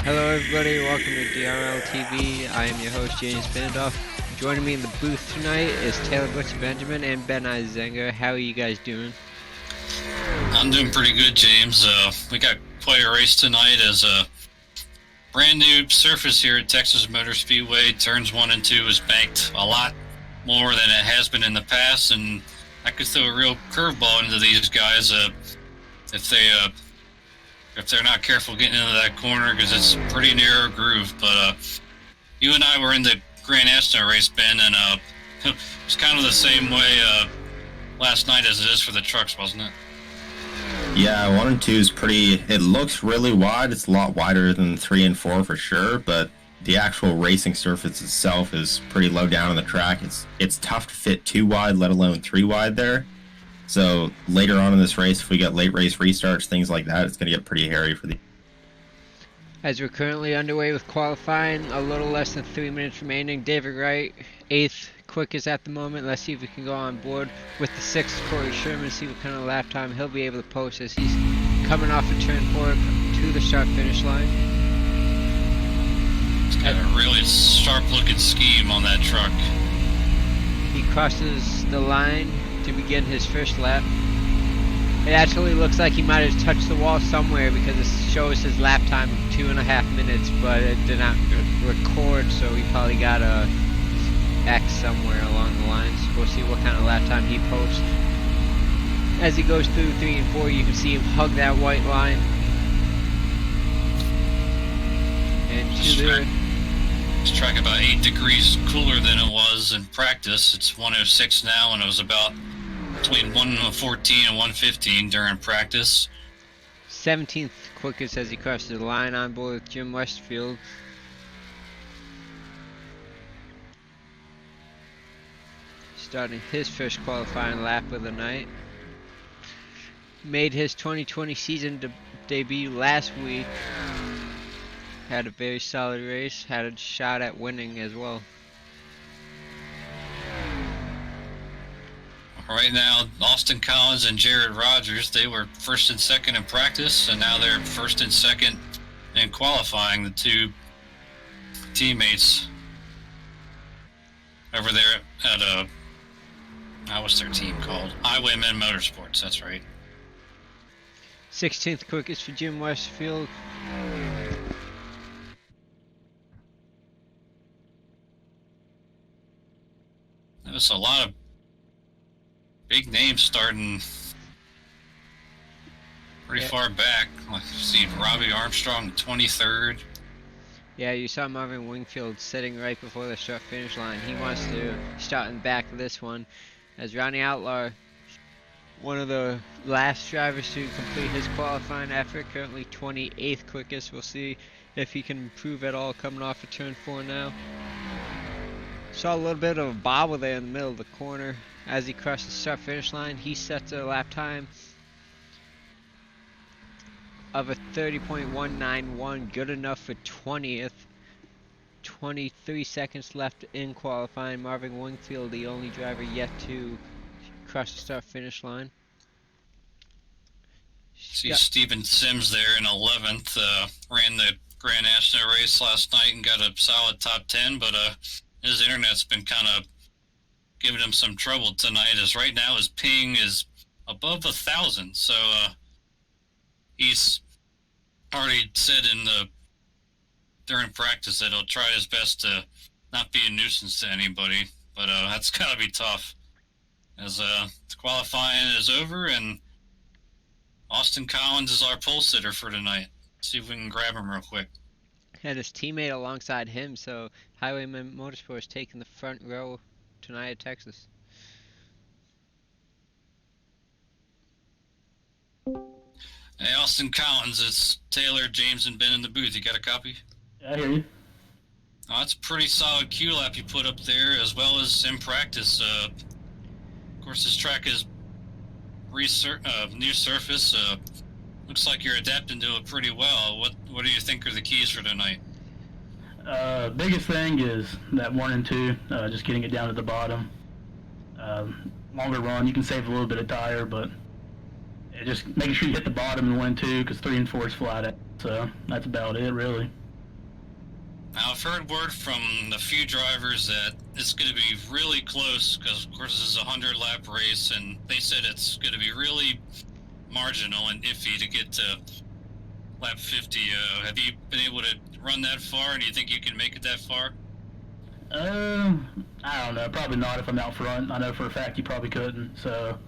Hello everybody, welcome to DRL TV. I am your host James Bendoff. Joining me in the booth tonight is Taylor Butcher Benjamin and Ben Izenga. How are you guys doing? I'm doing pretty good, James. We got quite a race tonight as a brand new surface here at Texas Motor Speedway. Turns 1 and 2 is banked a lot more than it has been in the past, and I could throw a real curveball into these guys if they're not careful getting into that corner, because it's a pretty narrow groove. But you and I were in the Grand National race, Ben, and it's kind of the same way last night as it is for the trucks, wasn't it? Yeah, 1 and 2 is pretty. It looks really wide. It's a lot wider than 3 and 4 for sure, but the actual racing surface itself is pretty low down on the track. It's tough to fit 2 wide, let alone 3 wide there. So later on in this race, if we get late race restarts, things like that, it's going to get pretty hairy for the. As we're currently underway with qualifying, a little less than 3 minutes remaining. David Wright, 8th quickest at the moment. Let's see if we can go on board with the 6th, Corey Sherman, see what kind of lap time he'll be able to post as he's coming off of turn 4 to the start-finish line. It's got a really sharp-looking scheme on that truck. He crosses the line to begin his first lap. It actually looks like he might have touched the wall somewhere because it shows his lap time of 2.5 minutes, but it did not record, so he probably got a X somewhere along the lines. We'll see what kind of lap time he posts. As he goes through 3 and 4, you can see him hug that white line. And This track about 8 degrees cooler than it was in practice. It's 106 now, and it was about between 114 and 115 during practice. 17th quickest as he crosses the line on board with Jim Westfield. Starting his first qualifying lap of the night. Made his 2020 season debut last week. Had a very solid race, had a shot at winning as well. Right now, Austin Collins and Jared Rogers, they were first and second in practice, and now they're first and second in qualifying, the 2 teammates over there at what's their team called? Highwaymen Motorsports, that's right. 16th quickest for Jim Westfield. There's a lot of big names starting pretty far back. Like, see Robbie Armstrong, 23rd. Yeah, you saw Marvin Wingfield sitting right before the start finish line. He wants to start in back of this one. As Ronnie Outlaw, one of the last drivers to complete his qualifying effort, currently 28th quickest. We'll see if he can improve at all coming off of turn 4 now. Saw a little bit of a bobble there in the middle of the corner. As he crossed the start finish line, he sets a lap time of a 30.191, good enough for 20th. 23 seconds left in qualifying. Marvin Wingfield, the only driver yet to cross the start finish line. See Steven Sims there in 11th. Ran the Grand National race last night and got a solid top 10, but his internet's been kind of giving him some trouble tonight, as right now his ping is above 1,000. So he's already said during practice that he'll try his best to not be a nuisance to anybody, but that's gotta be tough as the qualifying is over, and Austin Collins is our pole sitter for tonight. See if we can grab him real quick. And his teammate alongside him, so Highwayman Motorsports taking the front row tonight at Texas. Hey, Austin Collins, it's Taylor, James, and Ben in the booth. You got a copy? Yeah, I hear you. Oh, that's a pretty solid Q lap you put up there, as well as in practice. Of course, this track is new surface. Looks like you're adapting to it pretty well. What do you think are the keys for tonight? Biggest thing is that 1 and 2, just getting it down to the bottom. Longer run, you can save a little bit of tire, but just making sure you hit the bottom in 1 and 2, because 3 and 4 is flat out. So that's about it, really. Now, I've heard word from a few drivers that it's going to be really close because, of course, this is a 100-lap race, and they said it's going to be really marginal and iffy to get to lap 50. Have you been able to run that far, and do you think you can make it that far? I don't know. Probably not if I'm out front. I know for a fact you probably couldn't. So,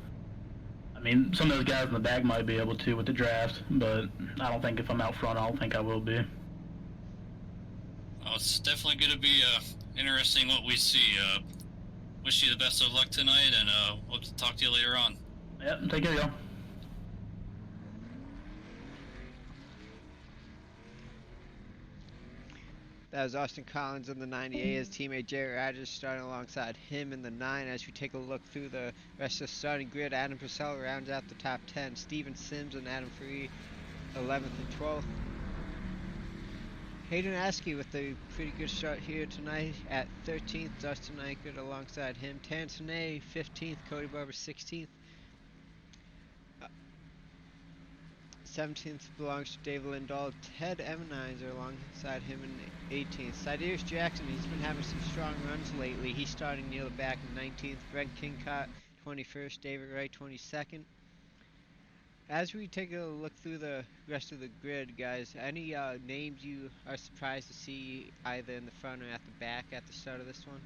I mean, some of those guys in the back might be able to with the draft, but I don't think if I'm out front, I don't think I will be. Well, it's definitely going to be interesting what we see. Wish you the best of luck tonight, and we'll talk to you later on. Yep, take care, y'all. That was Austin Collins in the 98. His teammate Jerry Rogers starting alongside him in the 9. As we take a look through the rest of the starting grid, Adam Purcell rounds out the top 10. Steven Sims and Adam Free 11th and 12th. Hayden Askey with a pretty good start here tonight at 13th. Dustin Eichert alongside him. Terrence Ney 15th. Cody Barber 16th. 17th belongs to Dave Lindahl. Ted Emmenizer alongside him in 18th. Cydarius Jackson, he's been having some strong runs lately. He's starting near the back in 19th. Brent Kincott 21st. David Wright 22nd. As we take a look through the rest of the grid, guys, any names you are surprised to see either in the front or at the back at the start of this one?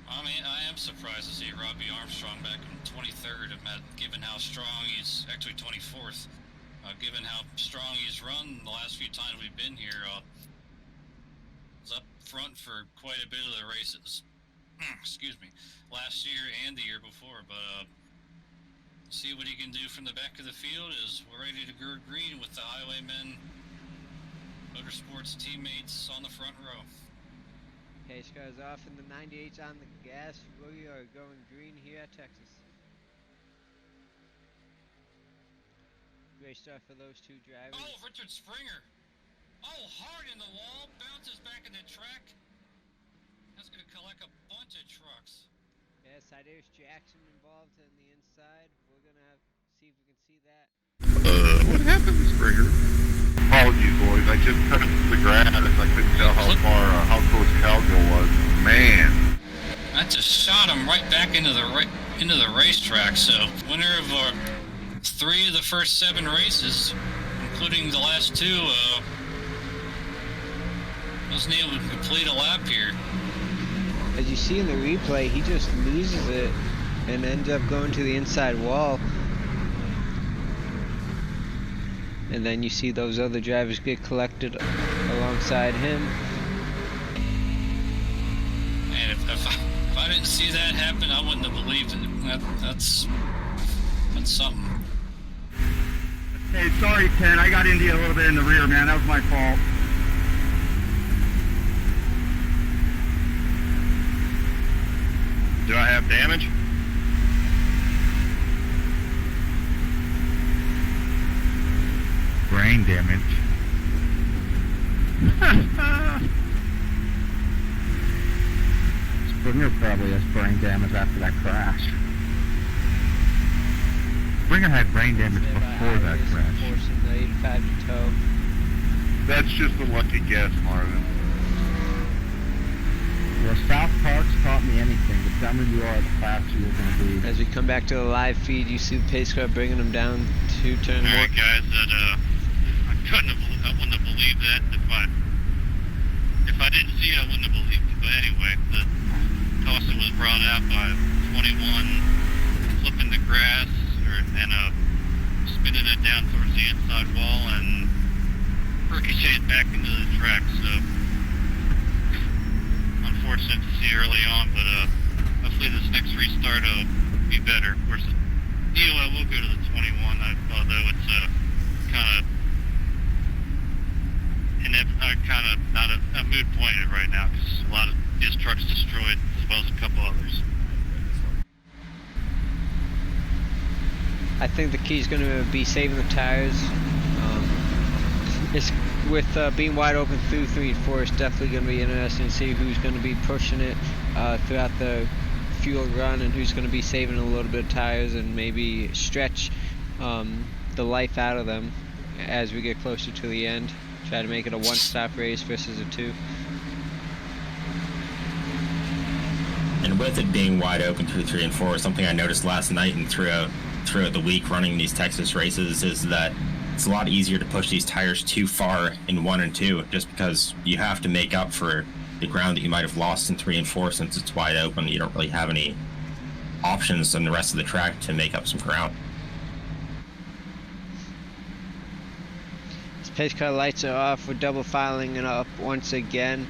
I mean, I am surprised to see Robbie Armstrong back in 23rd, given how strong he's, actually 24th, given how strong he's run the last few times we've been here. Was up front for quite a bit of the races, excuse me, last year and the year before, but see what he can do from the back of the field as we're ready to go green with the Highwaymen Motorsports teammates on the front row. Pace cars off in the 98's on the gas. We are going green here at Texas. Great start for those two drivers. Oh, Richard Springer. Oh, hard in the wall. Bounces back in the track. That's going to collect a bunch of trucks. Yeah, Cydarius Jackson involved in the inside. We're going to see if we can see that. What happened to Springer? Apologies, boys. I just touched the grass. I couldn't tell how close Calgill was. Man. That just shot him right back into the racetrack. So, winner of 3 of the first 7 races, including the last 2, wasn't able to complete a lap here. As you see in the replay, he just loses it and ends up going to the inside wall. And then you see those other drivers get collected alongside him. And if I didn't see that happen, I wouldn't have believed it. That's something. Hey, sorry, Ken. I got into you a little bit in the rear, man. That was my fault. Do I have damage? Brain damage. Springer probably has brain damage after that crash. Springer had brain damage before that crash. Forcing the 85 to tow. That's just a lucky guess, Marvin. Well, South Park's taught me anything. The dumber you are, the faster you're going to be. As we come back to the live feed, you see the pace car bringing them down to turn 1. Alright, guys, I wouldn't have believed that if I didn't see it, I wouldn't have believed it. But anyway, the Costa was brought out by 21 flipping the grass and spinning it down towards the inside wall and ricocheted back into the track. So unfortunate to see early on, but hopefully this next restart will be better. Of course, the DRL will go to the 21, although it's kind of not a moot point right now because a lot of his trucks destroyed as well as a couple others. I think the key is going to be saving the tires. It's with being wide open through 3 and 4, it's definitely going to be interesting to see who's going to be pushing it throughout the fuel run and who's going to be saving a little bit of tires and maybe stretch the life out of them as we get closer to the end. Try to make it a one-stop race versus a two. And with it being wide open through 3 and 4, something I noticed last night and throughout the week running these Texas races is that it's a lot easier to push these tires too far in 1 and 2, just because you have to make up for the ground that you might have lost in 3 and 4 since it's wide open. You don't really have any options on the rest of the track to make up some ground. His pace car lights are off. We're double filing it up once again.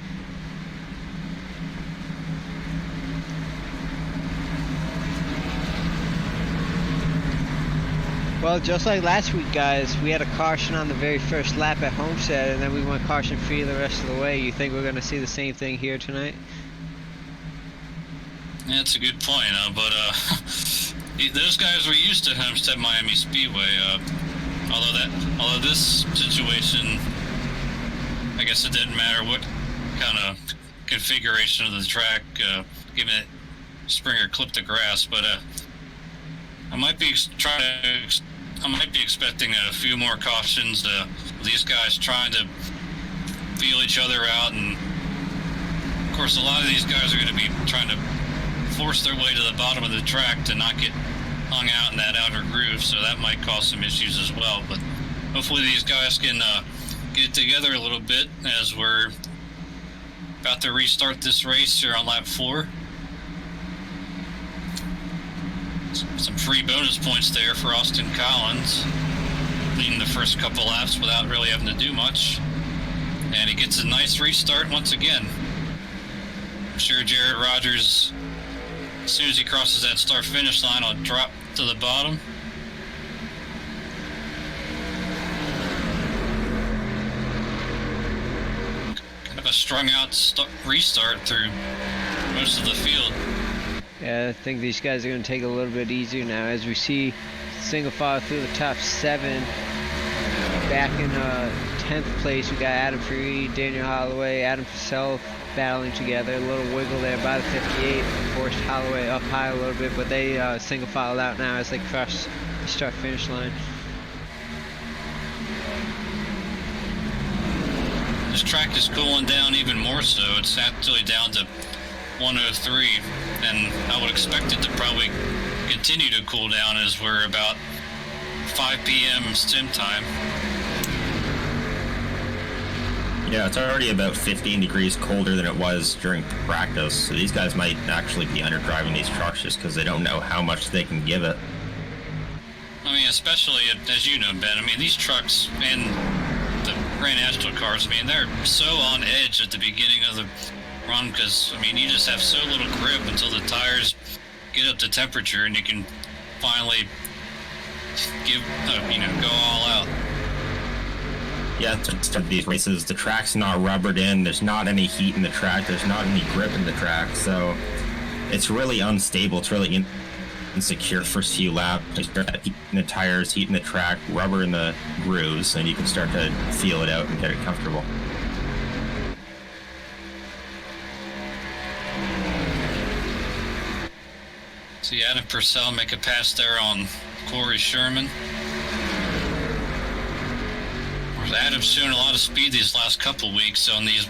Well, just like last week, guys, we had a caution on the very first lap at Homestead, and then we went caution free the rest of the way. You think we're going to see the same thing here tonight? Yeah, that's a good point, but those guys were used to Homestead Miami Speedway. Although this situation, I guess it didn't matter what kind of configuration of the track, given it Springer clipped the grass, but I might be expecting a few more cautions. These guys trying to feel each other out, and of course, a lot of these guys are going to be trying to force their way to the bottom of the track to not get hung out in that outer groove. So that might cause some issues as well. But hopefully, these guys can get it together a little bit as we're about to restart this race here on lap 4. Some free bonus points there for Austin Collins, leading the first couple laps without really having to do much. And he gets a nice restart once again. I'm sure Jarrett Rogers, as soon as he crosses that start-finish line, will drop to the bottom. Kind of a strung-out restart through most of the field. Yeah, I think these guys are going to take it a little bit easier now as we see single file through the top 7. Back in 10th place, we got Adam Fury, Daniel Holloway, Adam Purcell battling together. A little wiggle there by the 58, forced Holloway up high a little bit, but they single filed out now as they cross the start finish line. This track is cooling down even more so. It's actually down to 103, and I would expect it to probably continue to cool down as we're about 5 p.m. sim time. Yeah, it's already about 15 degrees colder than it was during practice, so these guys might actually be underdriving these trucks just because they don't know how much they can give it. I mean, especially, as you know, Ben, I mean, these trucks and the Grand National cars, I mean, they're so on edge at the beginning of the run because, I mean, you just have so little grip until the tires get up to temperature and you can finally give, go all out. Yeah, to these races, the track's not rubbered in, there's not any heat in the track, there's not any grip in the track, so it's really unstable, it's really insecure first few laps. You start heating the tires, heating the track, rubber in the grooves, and you can start to feel it out and get it comfortable. See Adam Purcell make a pass there on Corey Sherman. Adam's shown a lot of speed these last couple weeks on these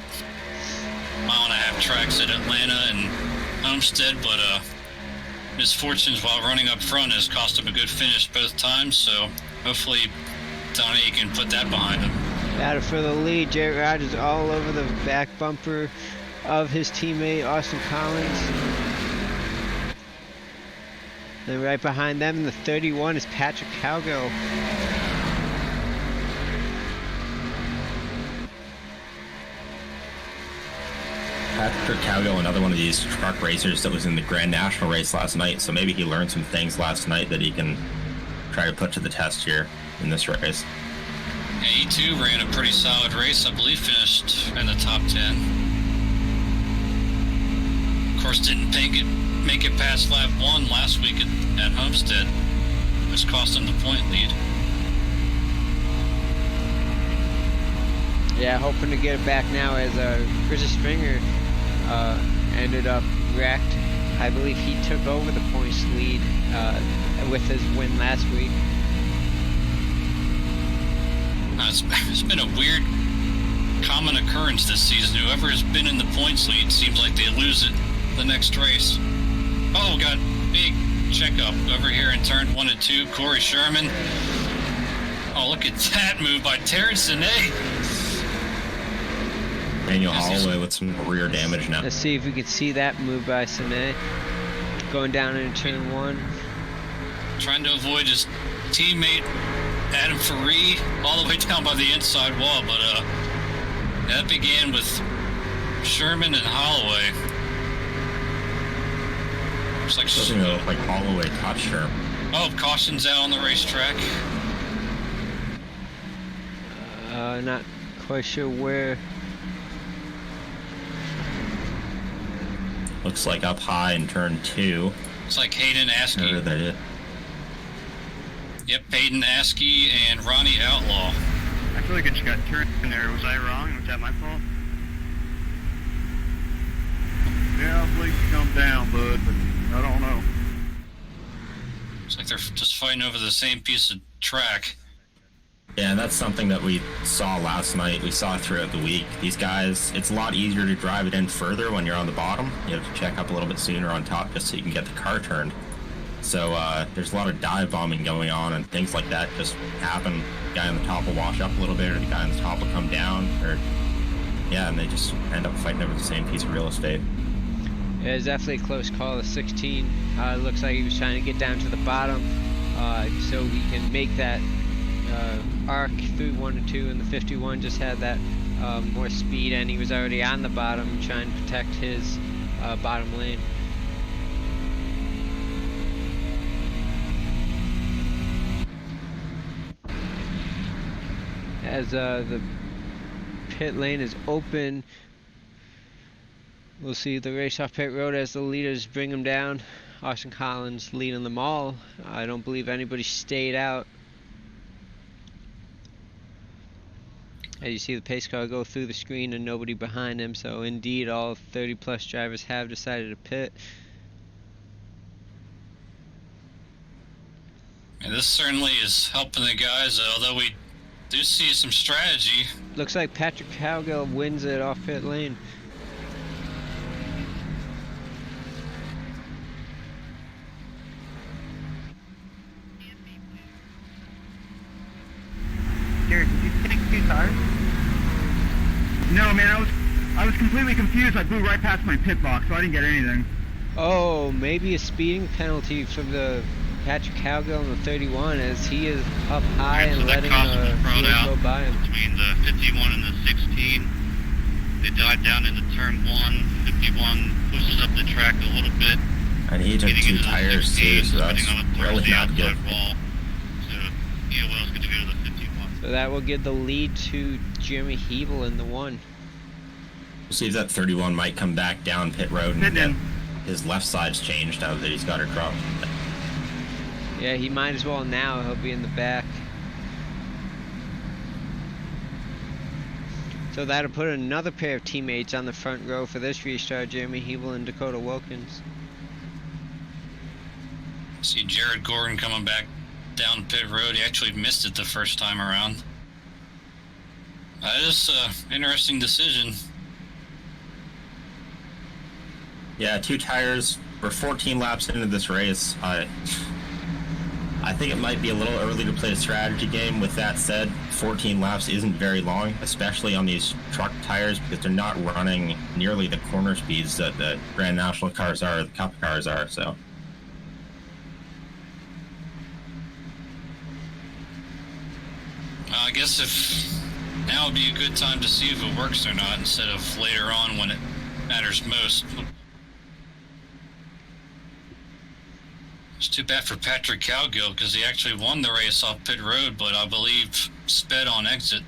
1.5-mile tracks at Atlanta and Homestead, but misfortunes while running up front has cost him a good finish both times, so hopefully Tony can put that behind him. Battle for the lead, Jarrett Rogers all over the back bumper of his teammate Austin Collins. Then right behind them in the 31 is Patrick Cowgill. Patrick Cowgill, another one of these truck racers that was in the Grand National race last night, so maybe he learned some things last night that he can try to put to the test here in this race. Yeah, he too ran a pretty solid race, I believe finished in the top 10. Of course, didn't make it past lap 1 last week at Homestead, which cost him the point lead. Yeah, hoping to get it back now as Chris Springer ended up wrecked. I believe he took over the points lead with his win last week. It's been a weird common occurrence this season. Whoever has been in the points lead seems like they lose it the next race. Oh, got big checkup over here in turn 1 and 2. Corey Sherman. Oh, look at that move by Terrence Sine. Daniel Holloway with some rear damage now. Let's see if we can see that move by Sine. Going down into turn 1. Trying to avoid his teammate Adam Faree all the way down by the inside wall, but that began with Sherman and Holloway. Looks like Doesn't look like Holloway touched her. Oh, caution's out on the racetrack. Not quite sure where. Looks like up high in turn 2. It's like Hayden Askey. Whatever that is. Yep, Hayden Askey and Ronnie Outlaw. I feel like I just got turned in there. Was I wrong? Was that my fault? Yeah, I believe you come down, bud, but I don't know. Looks like they're just fighting over the same piece of track. Yeah, and that's something that we saw last night. We saw throughout the week. These guys, it's a lot easier to drive it in further when you're on the bottom. You have to check up a little bit sooner on top just so you can get the car turned. So there's a lot of dive bombing going on and things like that just happen. The guy on the top will wash up a little bit, or the guy on the top will come down, or yeah, and they just end up fighting over the same piece of real estate. Yeah, it's definitely a close call. The 16 looks like he was trying to get down to the bottom so he can make that arc through 1 and 2, and the 51 just had that more speed, and he was already on the bottom trying to protect his bottom lane. As the pit lane is open, we'll see the race off pit road as the leaders bring them down. Austin Collins leading them all. I don't believe anybody stayed out. As you see the pace car go through the screen and nobody behind him, so indeed all 30 plus drivers have decided to pit. And this certainly is helping the guys, although we do see some strategy. Looks like Patrick Cowgill wins it off pit lane. Jared, did you take 2 tires? No, man, I was completely confused. I blew right past my pit box, so I didn't get anything. Oh, maybe a speeding penalty from the Patrick Cowgill in the 31 as he is up high Right, and so that letting caution was brought the out go by him. between the 51 and the 16. They dive down into turn 1. 51 pushes up the track a little bit. And he took getting 2 into the tires 16, too, so that's putting on up towards really the not good. outside wall. So EOL's going to go to the 51. So that will give the lead to Jeremy Hebel in the 1. We'll see if that 31 might come back down pit road and Pit get in. his left side's changed out that he's got her cropped. Yeah, he might as well now. He'll be in the back. So that'll put another pair of teammates on the front row for this restart, Jeremy Hebel and Dakota Wilkins. See Jared Gordon coming back down pit road. He actually missed it the first time around. That is an interesting decision. Yeah, 2 tires. We're 14 laps into this race. I think it might be a little early to play a strategy game. With that said, 14 laps isn't very long, especially on these truck tires, because they're not running nearly the corner speeds that the Grand National cars are, the Cup cars are, so. I guess if now would be a good time to see if it works or not instead of later on when it matters most. It's too bad for Patrick Cowgill because he actually won the race off pit road, but I believe sped on exit.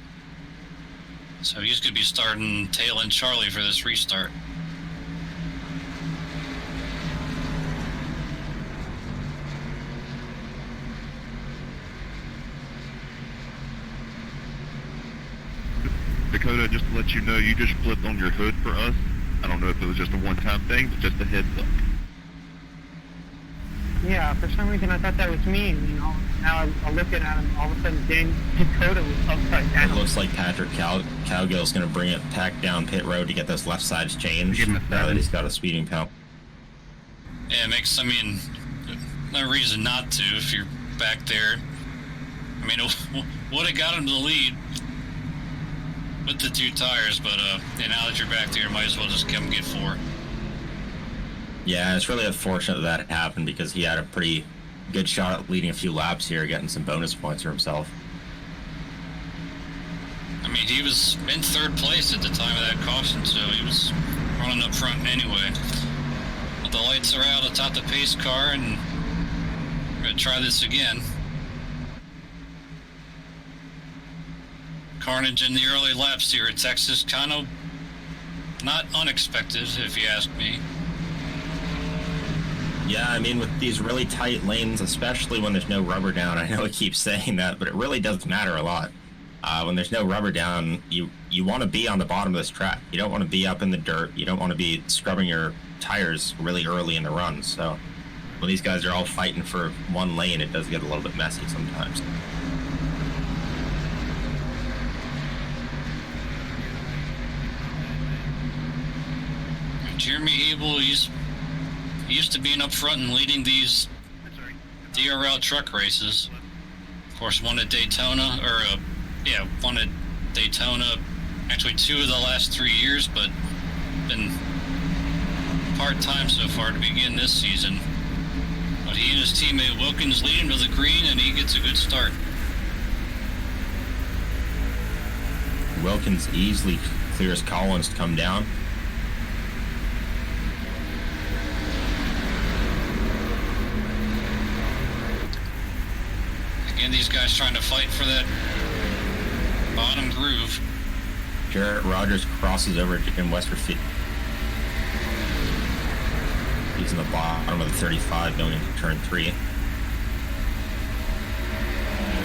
So he's going to be starting tail end Charlie for this restart. Dakota, just to let you know, you just flipped on your hood for us. I don't know if it was just a one-time thing, but just a heads up. Yeah, for some reason I thought that was me, you know. Now I look at him, all of a sudden Dakota was upside down. It looks like Patrick Cowgill's going to bring it back down pit road to get those left sides changed now that he's got a speeding penalty. Yeah, it makes, I mean, no reason not to if you're back there. I mean, it would have got him to the lead with the 2 tires, but yeah, now that you're back there, you might as well just come get 4. Yeah, it's really unfortunate that it happened because he had a pretty good shot at leading a few laps here, getting some bonus points for himself. I mean, he was in 3rd place at the time of that caution, so he was running up front anyway. But the lights are out atop the pace car, and we're going to try this again. Carnage in the early laps here at Texas, kind of not unexpected, if you ask me. Yeah, I mean, with these really tight lanes, especially when there's no rubber down, I know I keep saying that, but it really does matter a lot. When there's no rubber down, you want to be on the bottom of this track. You don't want to be up in the dirt. You don't want to be scrubbing your tires really early in the run. So when these guys are all fighting for one lane, it does get a little bit messy sometimes. Jeremy Hebel, he used to being up front and leading these DRL truck races. Of course, won at Daytona, or won at Daytona, actually 2 of the last 3 years, but been part-time so far to begin this season. But he and his teammate Wilkins lead him to the green, and he gets a good start. Wilkins easily clears Collins to come down. Again, these guys trying to fight for that bottom groove. Jarrett Rogers crosses over Jim Westerfield. He's in the bottom of the 35 going into turn 3.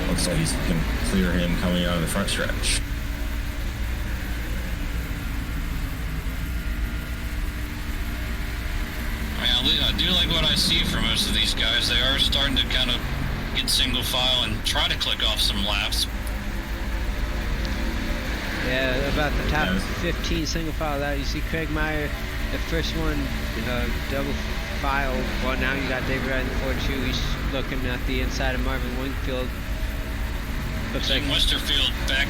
Looks like he's going to clear him coming out of the front stretch. I do like what I see from most of these guys. They are starting to kind of get single file and try to click off some laps. Yeah, about the top 15 single file out. You see Craig Meyer, the first one, double file. Well, now you got David Wright in the 42. He's looking at the inside of Marvin Wingfield. Looks like Westerfield back.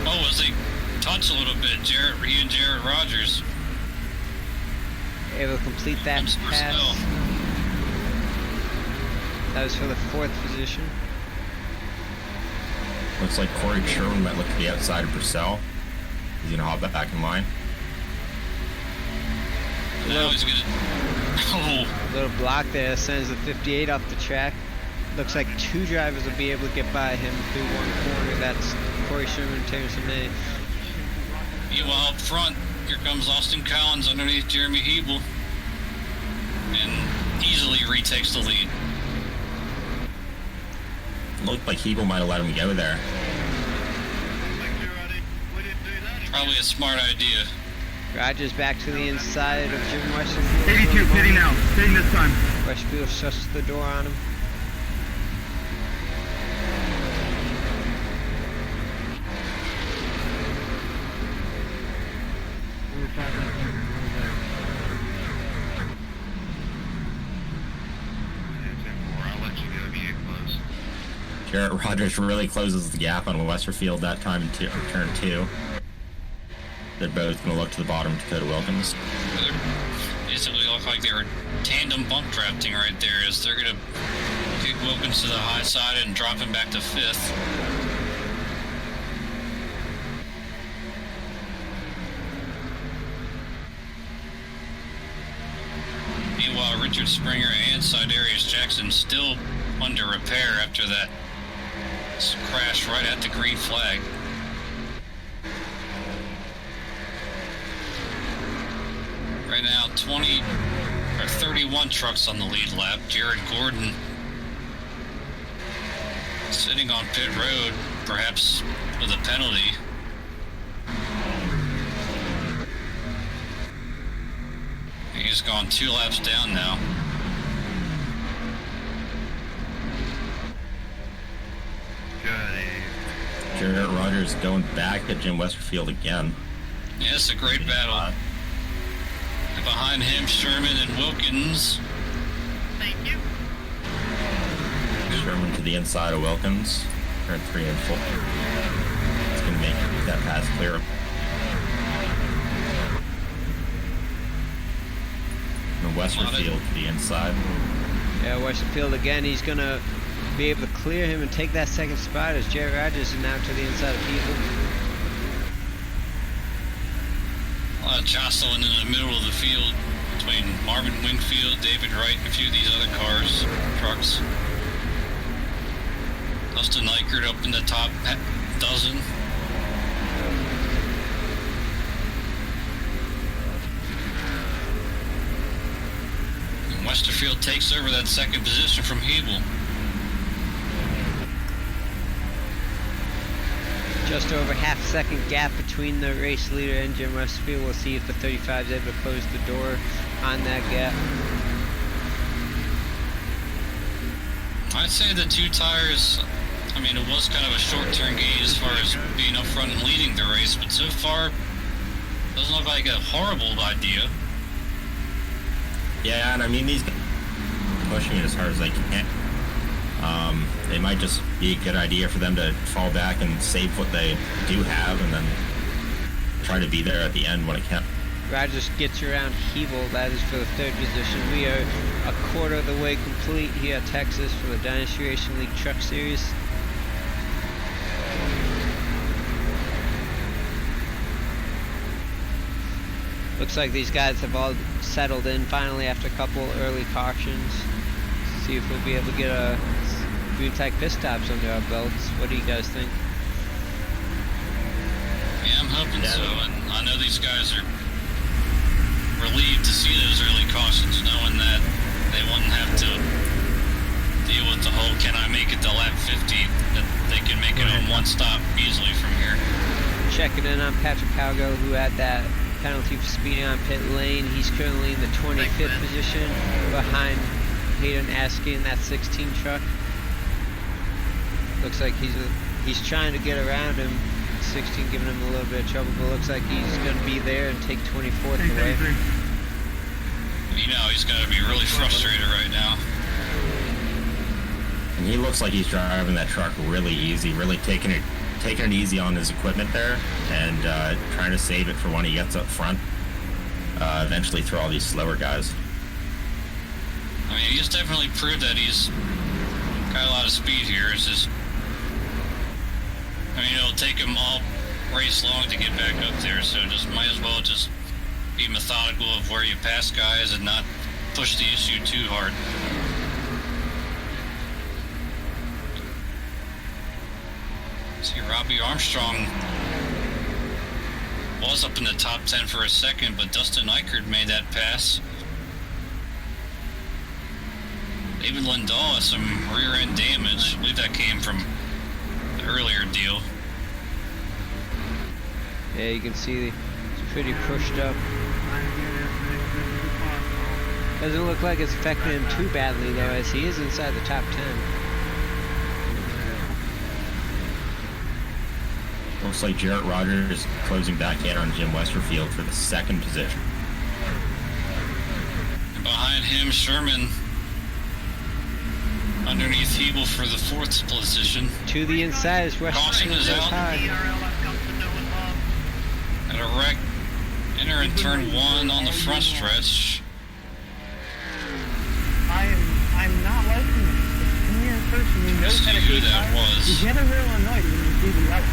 Oh, as they touch a little bit, he and Jarrett Rogers able to complete that pass. That was for the 4th position. Looks like Corey Sherman might look to the outside of Purcell. He's gonna hop back in line. Now he's gonna. Oh. Little block there sends the 58 off the track. Looks like 2 drivers will be able to get by him through one corner. That's Corey Sherman and Terrence May. Meanwhile, up front, here comes Austin Collins underneath Jeremy Hebel, and easily retakes the lead. Looked like Hebel might have let him go there. Probably a smart idea. Rogers back to the inside of Jim Westerfield. 82, pitting now, pitting this time. Westerfield shuts the door on him. Jarrett Rogers really closes the gap on Westerfield that time in turn 2. They're both going to look to the bottom of Dakota Wilkins. They basically look like they were tandem bump drafting right there, as they're going to kick Wilkins to the high side and drop him back to 5th. Meanwhile, Richard Springer and Sidarius Jackson still under repair after that crash right at the green flag. Right now, 31 trucks on the lead lap. Jared Gordon sitting on pit road, perhaps with a penalty. He's gone 2 laps down now. Jarrett Rogers going back at Jim Westerfield again. Yeah, it's a great battle. And behind him, Sherman and Wilkins. Thank you. Sherman to the inside of Wilkins. Turn 3 and 4. It's going to make that pass clear. And Westerfield to the inside. Yeah, Westerfield again. He's going to be able to clear him and take that second spot as Jerry Rogers is now to the inside of People. A lot of jostling in the middle of the field between Marvin Wingfield, David Wright, and a few of these other cars, trucks. Dustin Eichert up in the top dozen. And Westerfield takes over that second position from Hebel. Just over half-second gap between the race leader and Jim Westerfield. We'll see if the 35 is able to close the door on that gap. I'd say the two tires, I mean, it was kind of a short-term gain as far as being up front and leading the race, but so far, doesn't look like a horrible idea. Yeah, and I mean, these guys are pushing it as hard as they can. It might just be a good idea for them to fall back and save what they do have and then try to be there at the end when it can. Rogers gets around Hebel, that is for the third position. We are a quarter of the way complete here at Texas for the Dynasty Racing League Truck Series. Looks like these guys have all settled in finally after a couple early cautions. See if we'll be able to get a green flag pit stops under our belts. What do you guys think? Yeah, I'm hoping so, and I know these guys are relieved to see those early cautions, knowing that they wouldn't have to deal with the whole can I make it to lap 50, that they can make it on one stop easily from here. Checking in on Patrick Calgo, who had that penalty for speeding on pit lane. He's currently in the 25th position behind Hayden Askey in that 16 truck. Looks like he's trying to get around him. 16 giving him a little bit of trouble, but looks like he's going to be there and take 24th away. You know, he's got to be really frustrated right now. And he looks like he's driving that truck really easy, really taking it easy on his equipment there, and trying to save it for when he gets up front. Eventually through all these slower guys. I mean, he's definitely proved that he's got a lot of speed here. It's just, I mean, it'll take him all race long to get back up there, so just might as well just be methodical of where you pass guys and not push the issue too hard. See, Robbie Armstrong was up in the top 10 for a second, but Dustin Eichert made that pass. David Lindahl has some rear end damage. I believe that came from the earlier deal. Yeah, you can see it's pretty pushed up. Doesn't look like it's affecting him too badly though, as he is inside the top 10. Looks like Jarrett Rogers is closing back in on Jim Westerfield for the second position. And behind him, Sherman underneath Hebel for the fourth position. To the inside is Caution Westerfield is out. At a wreck. Enter in turn 1 on the front stretch. I'm not liking this. Come here person who knows how to who keep that tires. was. You get a real annoyed when you see the light.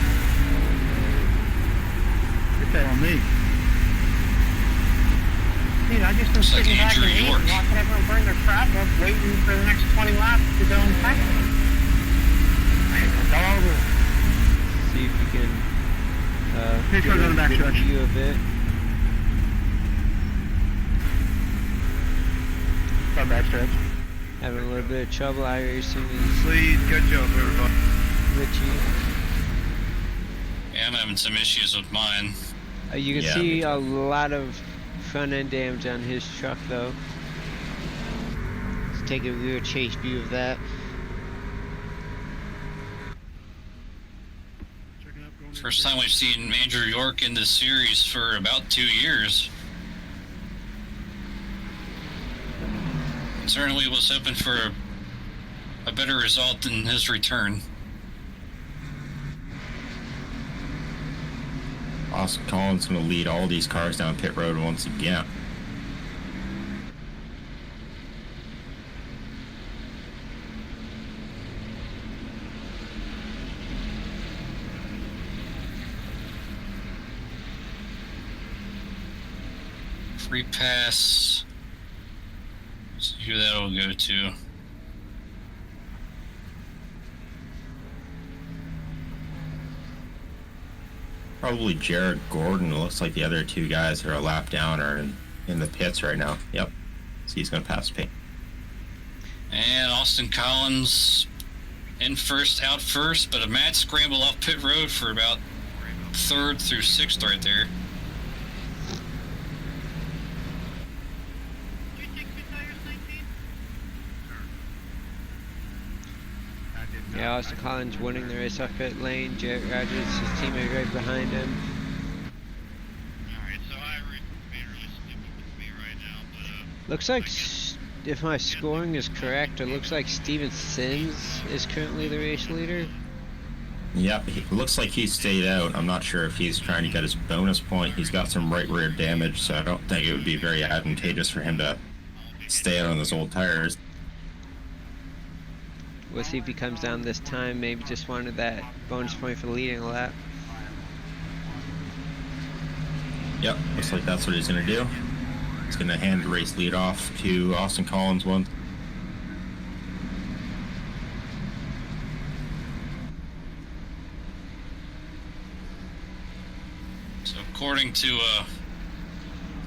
You're telling me. Dude, I just been Looks like sitting back Andrew and York. watching everyone burn their crap up, waiting for the next 20 laps to go and pack it. It's all over. See if we can Here get goes on the back a stretch. view of it. Our back stretch. Having a little bit of trouble. I racing Please catch up, everybody. Richie. Yeah, I'm having some issues with mine. You can Yeah, see me too. a lot of front end damage on his truck though. Let's take a rear chase view of that. First time we've seen Andrew York in this series for about 2 years. Certainly was hoping for a better result than his return. Austin Collins going to lead all these cars down pit road once again. Free pass. See who that'll go to. Probably Jared Gordon. It looks like the other two guys that are a lap down are in the pits right now. Yep. So he's going to pass Payne. And Austin Collins in first, out first, but a mad scramble off pit road for about 3rd through 6th right there. Yeah, Austin Collins winning the race off pit lane. Jarrett Rogers, his teammate right behind him. Alright, so Ivory's being really stupid with me right now, but Looks like, if my scoring is correct, it looks like Steven Sims is currently the race leader. Yep, it looks like he stayed out. I'm not sure if he's trying to get his bonus point. He's got some right rear damage, so I don't think it would be very advantageous for him to stay out on those old tires. We'll see if he comes down this time. Maybe just wanted that bonus point for leading a lap. Yep, looks like that's what he's going to do. He's going to hand the race lead off to Austin Collins once. So according to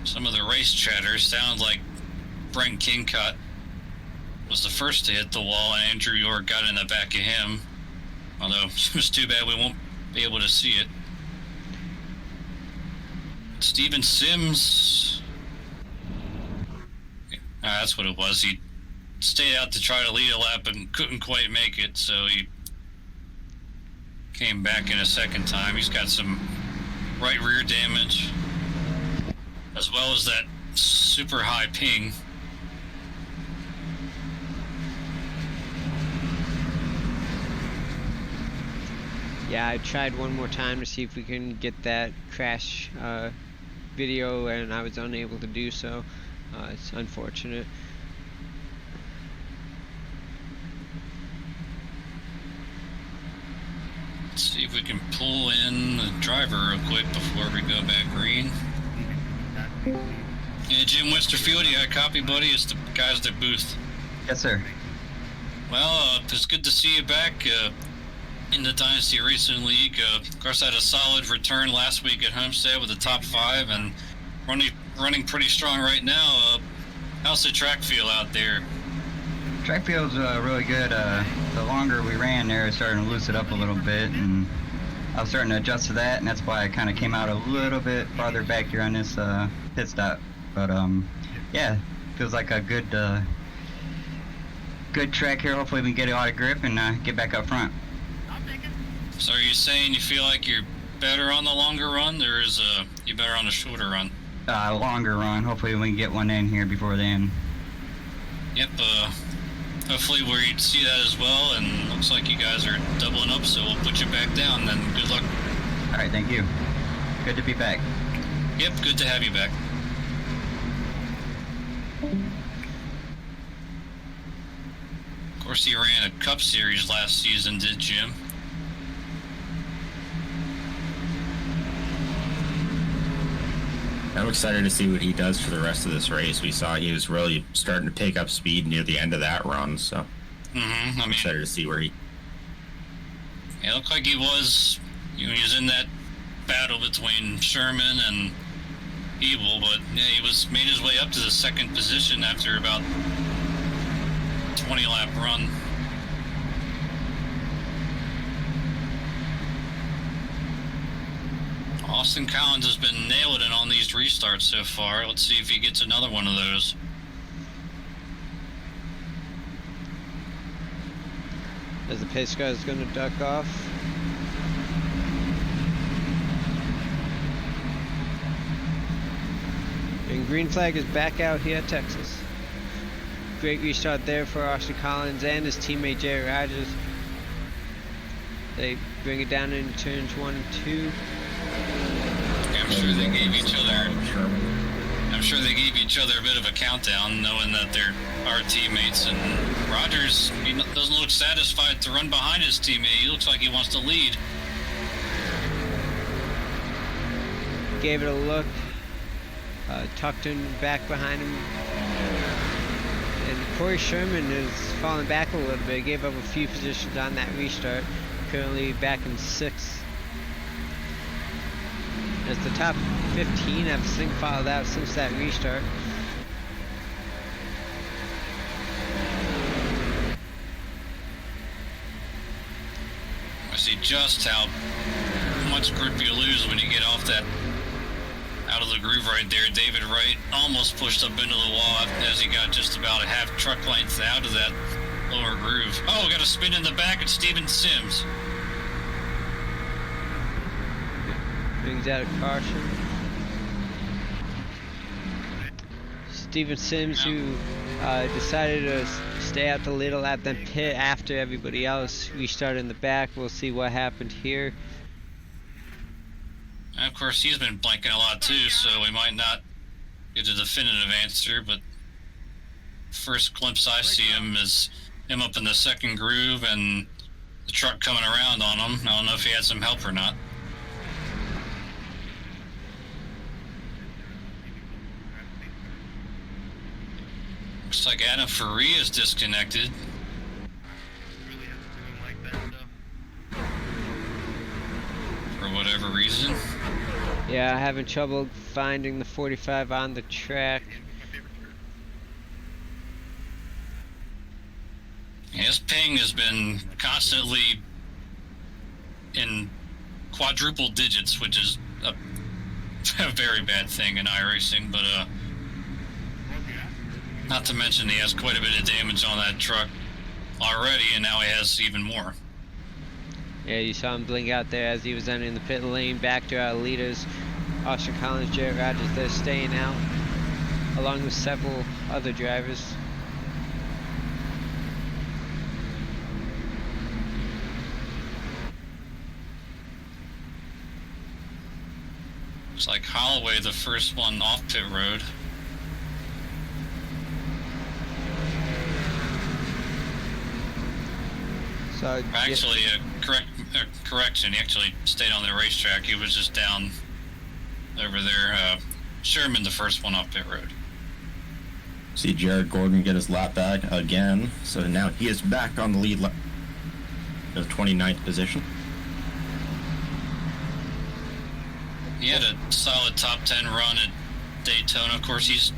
some of the race chatter, sounds like Brent Kingcott was the first to hit the wall, and Andrew York got in the back of him. Although it was too bad we won't be able to see it. Steven Sims. That's what it was. He stayed out to try to lead a lap and couldn't quite make it, so he came back in a second time. He's got some right rear damage, as well as that super high ping. Yeah, I tried one more time to see if we can get that crash video, and I was unable to do so. It's unfortunate. Let's see if we can pull in the driver real quick before we go back green. Yeah, Jim Westerfield, you got a copy, buddy? It's the guys at the booth. Yes, sir. Well, it's good to see you back in the Dynasty Racing League. Of course, I had a solid return last week at Homestead with the top 5 and running pretty strong right now. How's the track feel out there? Track feels really good. The longer we ran there, it's starting to loosen up a little bit, and I was starting to adjust to that, and that's why I kind of came out a little bit farther back here on this pit stop. But yeah, feels like a good track here. Hopefully we can get a lot of grip and get back up front. So are you saying you feel like you're better on the longer run, or is you better on the shorter run? Longer run. Hopefully we can get one in here before then. Yep, hopefully we see that as well, and looks like you guys are doubling up, so we'll put you back down, then good luck. Alright, thank you. Good to be back. Yep, good to have you back. Of course, he ran a Cup Series last season, did Jim? I'm excited to see what he does for the rest of this race. We saw he was really starting to pick up speed near the end of that run, so I'm excited to see where he... Yeah, it looked like he was in that battle between Sherman and Ebel, but yeah, he made his way up to the 2nd position after about 20-lap run. Austin Collins has been nailing it on these restarts so far. Let's see if he gets another one of those. As the pace car is going to duck off. green flag is back out here at Texas. Great restart there for Austin Collins and his teammate Jerry Rogers. They bring it down into turns 1 and 2. I'm sure they gave each other. I'm sure they gave each other a bit of a countdown, knowing that they're our teammates. And Rogers, he doesn't look satisfied to run behind his teammate. He looks like he wants to lead. Gave it a look. Tucked in back behind him. And Corey Sherman is falling back a little bit. Gave up a few positions on that restart. Currently back in 6th. As the top 15 have single filed out since that restart. I see just how much grip you lose when you get off that out of the groove right there. David Wright almost pushed up into the wall as he got just about a half truck length out of that lower groove. Oh, got a spin in the back at Steven Sims. Brings out a caution. Steven Sims, who decided to stay out the little at the pit after everybody else restarted in the back. We'll see what happened here. And of course, he's been blanking a lot too, so we might not get a definitive answer, but first glimpse I see him is him up in the second groove and the truck coming around on him. I don't know if he had some help or not. Looks like Adam Faria is disconnected. For whatever reason. Yeah, having trouble finding the 45 on the track. His ping has been constantly in quadruple digits, which is a very bad thing in iRacing, but not to mention he has quite a bit of damage on that truck already, and now he has even more. Yeah, you saw him blink out there as he was entering the pit lane. Back to our leaders, Austin Collins, Jared Rogers. They're staying out, along with several other drivers. Looks like Holloway, the first one off pit road. So actually, a correction. He actually stayed on the racetrack. He was just down over there. Sherman, the first one off pit road. See Jared Gordon get his lap back again. So now he is back on the lead lap. The 29th position. He had a solid top 10 run at Daytona. Of course, he's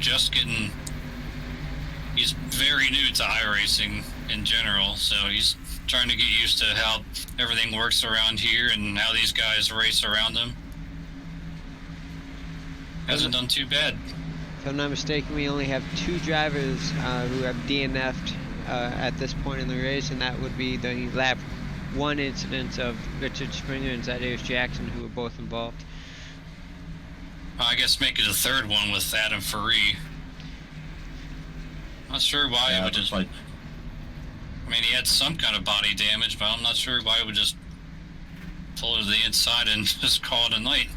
very new to iRacing in general, so he's trying to get used to how everything works around here and how these guys race around him. Hasn't done too bad. If I'm not mistaken, we only have 2 drivers who have DNF'd at this point in the race, and that would be the lap 1 incidents of Richard Springer and Zydarius Jackson, who were both involved. I guess make it a third one with Adam Faree. Not sure why he would just... I mean, he had some kind of body damage, but I'm not sure why he would just pull it to the inside and just call it a night.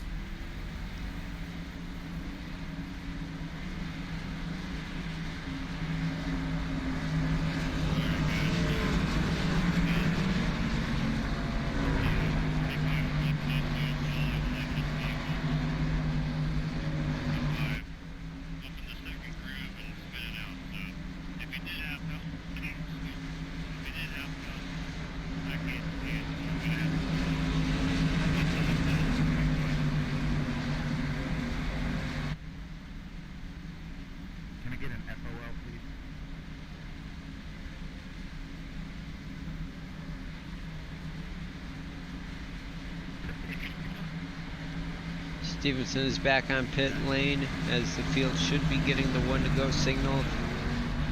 Stevenson is back on pit lane as the field should be getting the 1-to-go signal.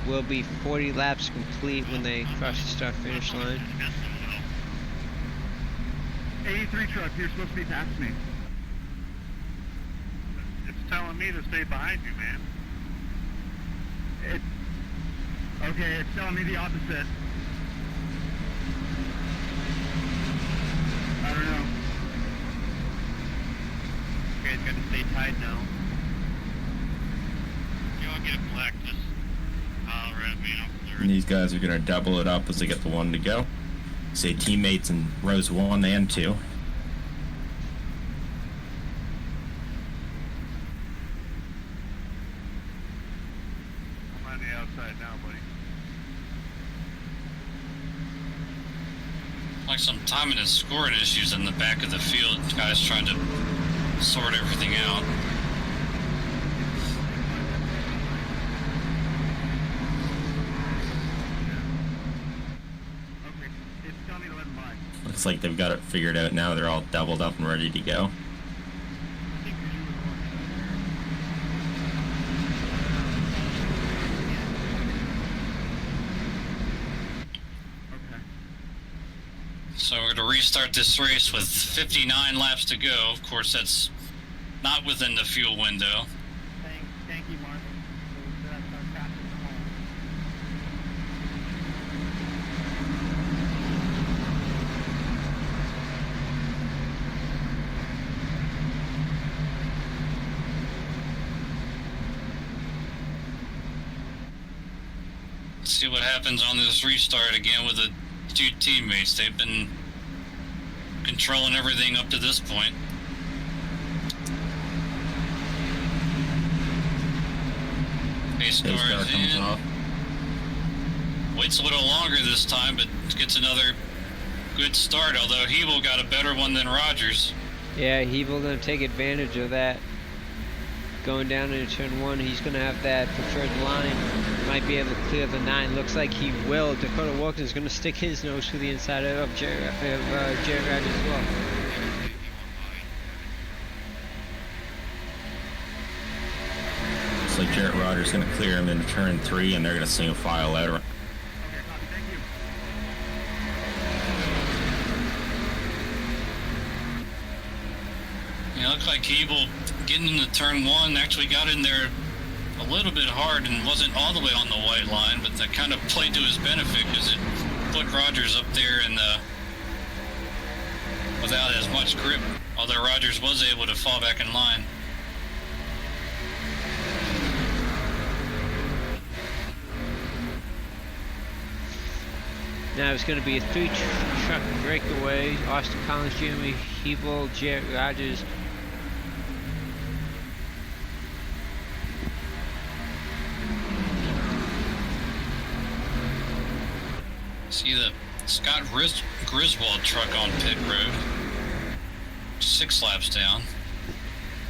Will be 40 laps complete when they cross the start-finish line. 83 truck, you're supposed to be past me. It's telling me to stay behind you, man. Okay, it's telling me the opposite. I don't know. Okay, it's got to stay tied now. You all get black, just holler at me and I'll clear And it. these guys are going to double it up as they get the one to go. Say teammates in rows 1 and 2. I'm on the outside now, buddy. Like some timing and scoring issues in the back of the field. Guys trying to sort everything out. Okay, it's telling me to let him by. Looks like they've got it figured out now. They're all doubled up and ready to go. I think you were the one. Okay. So we're going to restart this race with 59 laps to go. Of course, that's not within the fuel window. Thank you, Mark. That's our fastest home. Let's see what happens on this restart again with the two teammates. They've been controlling everything up to this point. Pace car Pace car is comes in. off. Waits a little longer this time, but gets another good start, although Hebel got a better one than Rogers. Yeah, Hebel gonna take advantage of that. Going down into turn 1, he's gonna have that preferred line. Might be able to clear the 9. Looks like he will. Dakota Wilkins is gonna stick his nose to the inside of Jared Rogers as well. Looks like Jarrett Rogers going to clear him into turn 3, and they're going to single file out. Okay, copy, thank you. It looked like Hebel getting into turn 1 actually got in there a little bit hard and wasn't all the way on the white line, but that kind of played to his benefit because it put Rogers up there and without as much grip, although Rogers was able to fall back in line. Now it's going to be a 3-truck breakaway. Austin Collins, Jeremy Hebel, Jared Rogers. See the Scott Griswold truck on pit road. 6 laps down.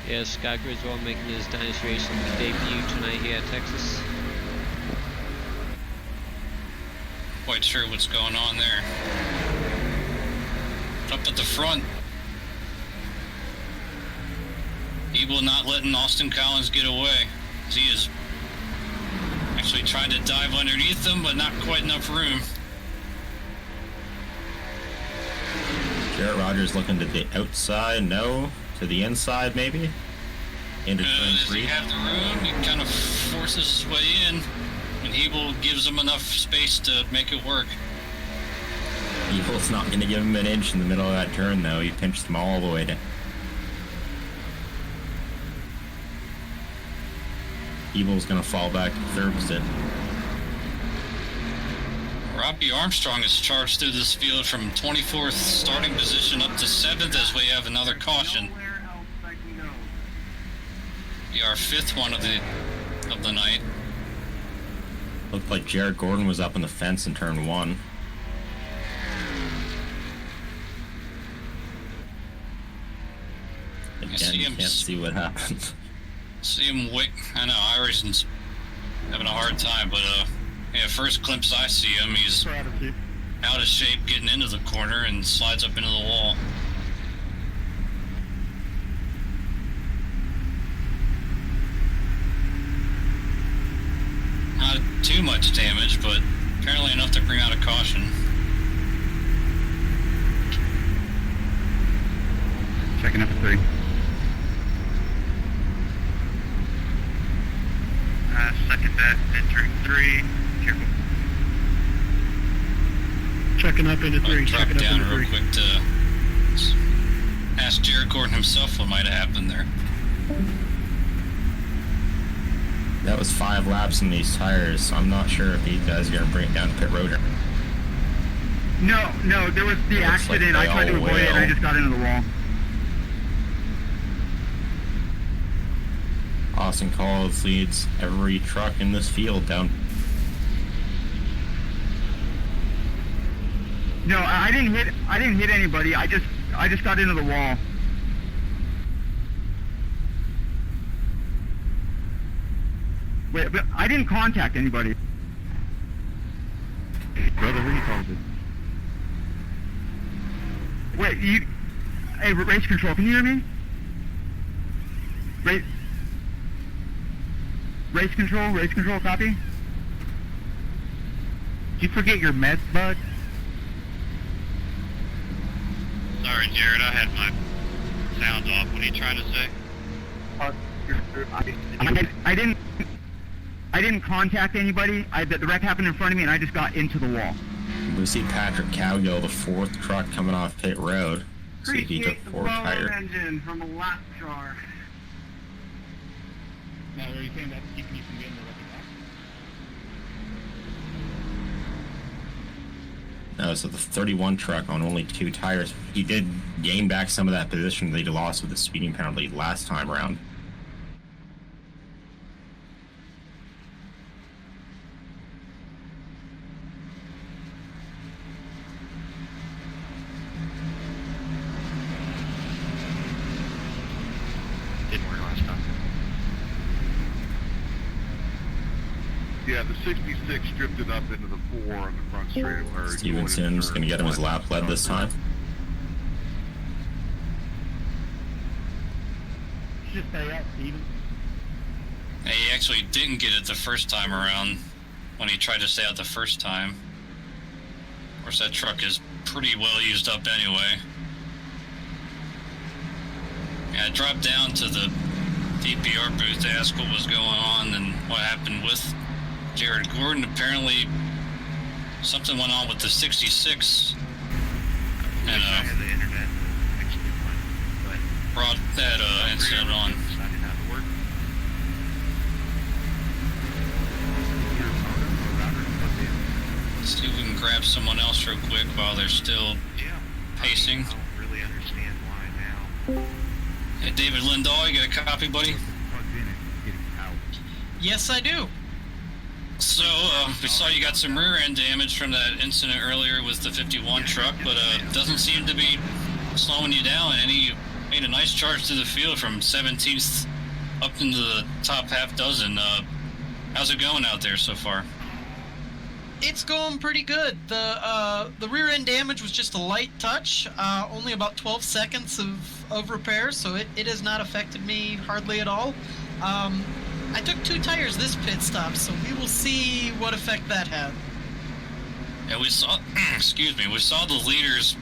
Yeah, Scott Griswold making his Dynasty Racing debut tonight here at Texas. Quite sure what's going on there. Up at the front, Hebel not letting Austin Collins get away. He is actually trying to dive underneath them, but not quite enough room. Jarrett Rogers looking to the outside, no. To the inside, maybe? Into turn Does he 3. have the room? He kind of forces his way in, and Hebel gives him enough space to make it work. Hebel's not going to give him an inch in the middle of that turn, though. He pinched him all the way down. Hebel's going to fall back to third position. Robbie Armstrong has charged through this field from 24th starting position up to 7th as we have another caution. Nowhere else I can go. Be our 5th one of the night. Looked like Jared Gordon was up on the fence in turn 1. Again, see you him can't see what happened. See him wait. I know Irison's having a hard time, but yeah, first glimpse I see him, he's out of shape getting into the corner and slides up into the wall. Not too much damage, but apparently enough to bring out a caution. Checking up at 3. 3. Careful. Checking up into 3. Drop Checking up down into real 3. quick to ask Jared Gordon himself what might have happened there. That was 5 laps in these tires, so I'm not sure if you guys are gonna bring it down to pit road or. No, there was the Looks like accident. I they tried to all avoid it and I will. just got into the wall. Austin Collins leads every truck in this field down. No, I didn't hit anybody. I just got into the wall. Wait, but I didn't contact anybody. Brother, who you called it? Wait, hey, race control, can you hear me? Race control, copy? Did you forget your meds, bud? Sorry, Jared, I had my sound off. What are you trying to say? I didn't contact anybody. The wreck happened in front of me and I just got into the wall. We see Patrick Cowgill, the 4th truck coming off pit road. See if he took 4 tires. Engine from a lap jar. Now, are you saying that's keeping you from getting the lucky pass? No, so the 31 truck on only 2 tires. He did gain back some of that position that he lost with the speeding penalty last time around. Didn't work last time. Yeah, the 66 drifted up into the 4 on the front straight. Stevenson's going to get him his lap led this time. Just stay up, Steven. He actually didn't get it the first time around when he tried to stay out the first time. Of course, that truck is pretty well used up anyway. Yeah, I dropped down to the DPR booth to ask what was going on and what happened with Jared Gordon. Apparently, something went on with the 66 I had the internet actually fine, but brought that incident on. decided not to work. See if we can grab someone else real quick while they're still Yeah. pacing. I don't really understand why now. Hey, David Lindahl, you got a copy, buddy? Yes, I do. So, we saw you got some rear end damage from that incident earlier with the 51 truck, but doesn't seem to be slowing you down. And you made a nice charge to the field from 17th up into the top half dozen. How's it going out there so far? It's going pretty good. The rear end damage was just a light touch, only about 12 seconds of repair, so it has not affected me hardly at all. I took 2 tires this pit stop, so we will see what effect that had. Yeah, we saw, excuse me, we saw the leaders,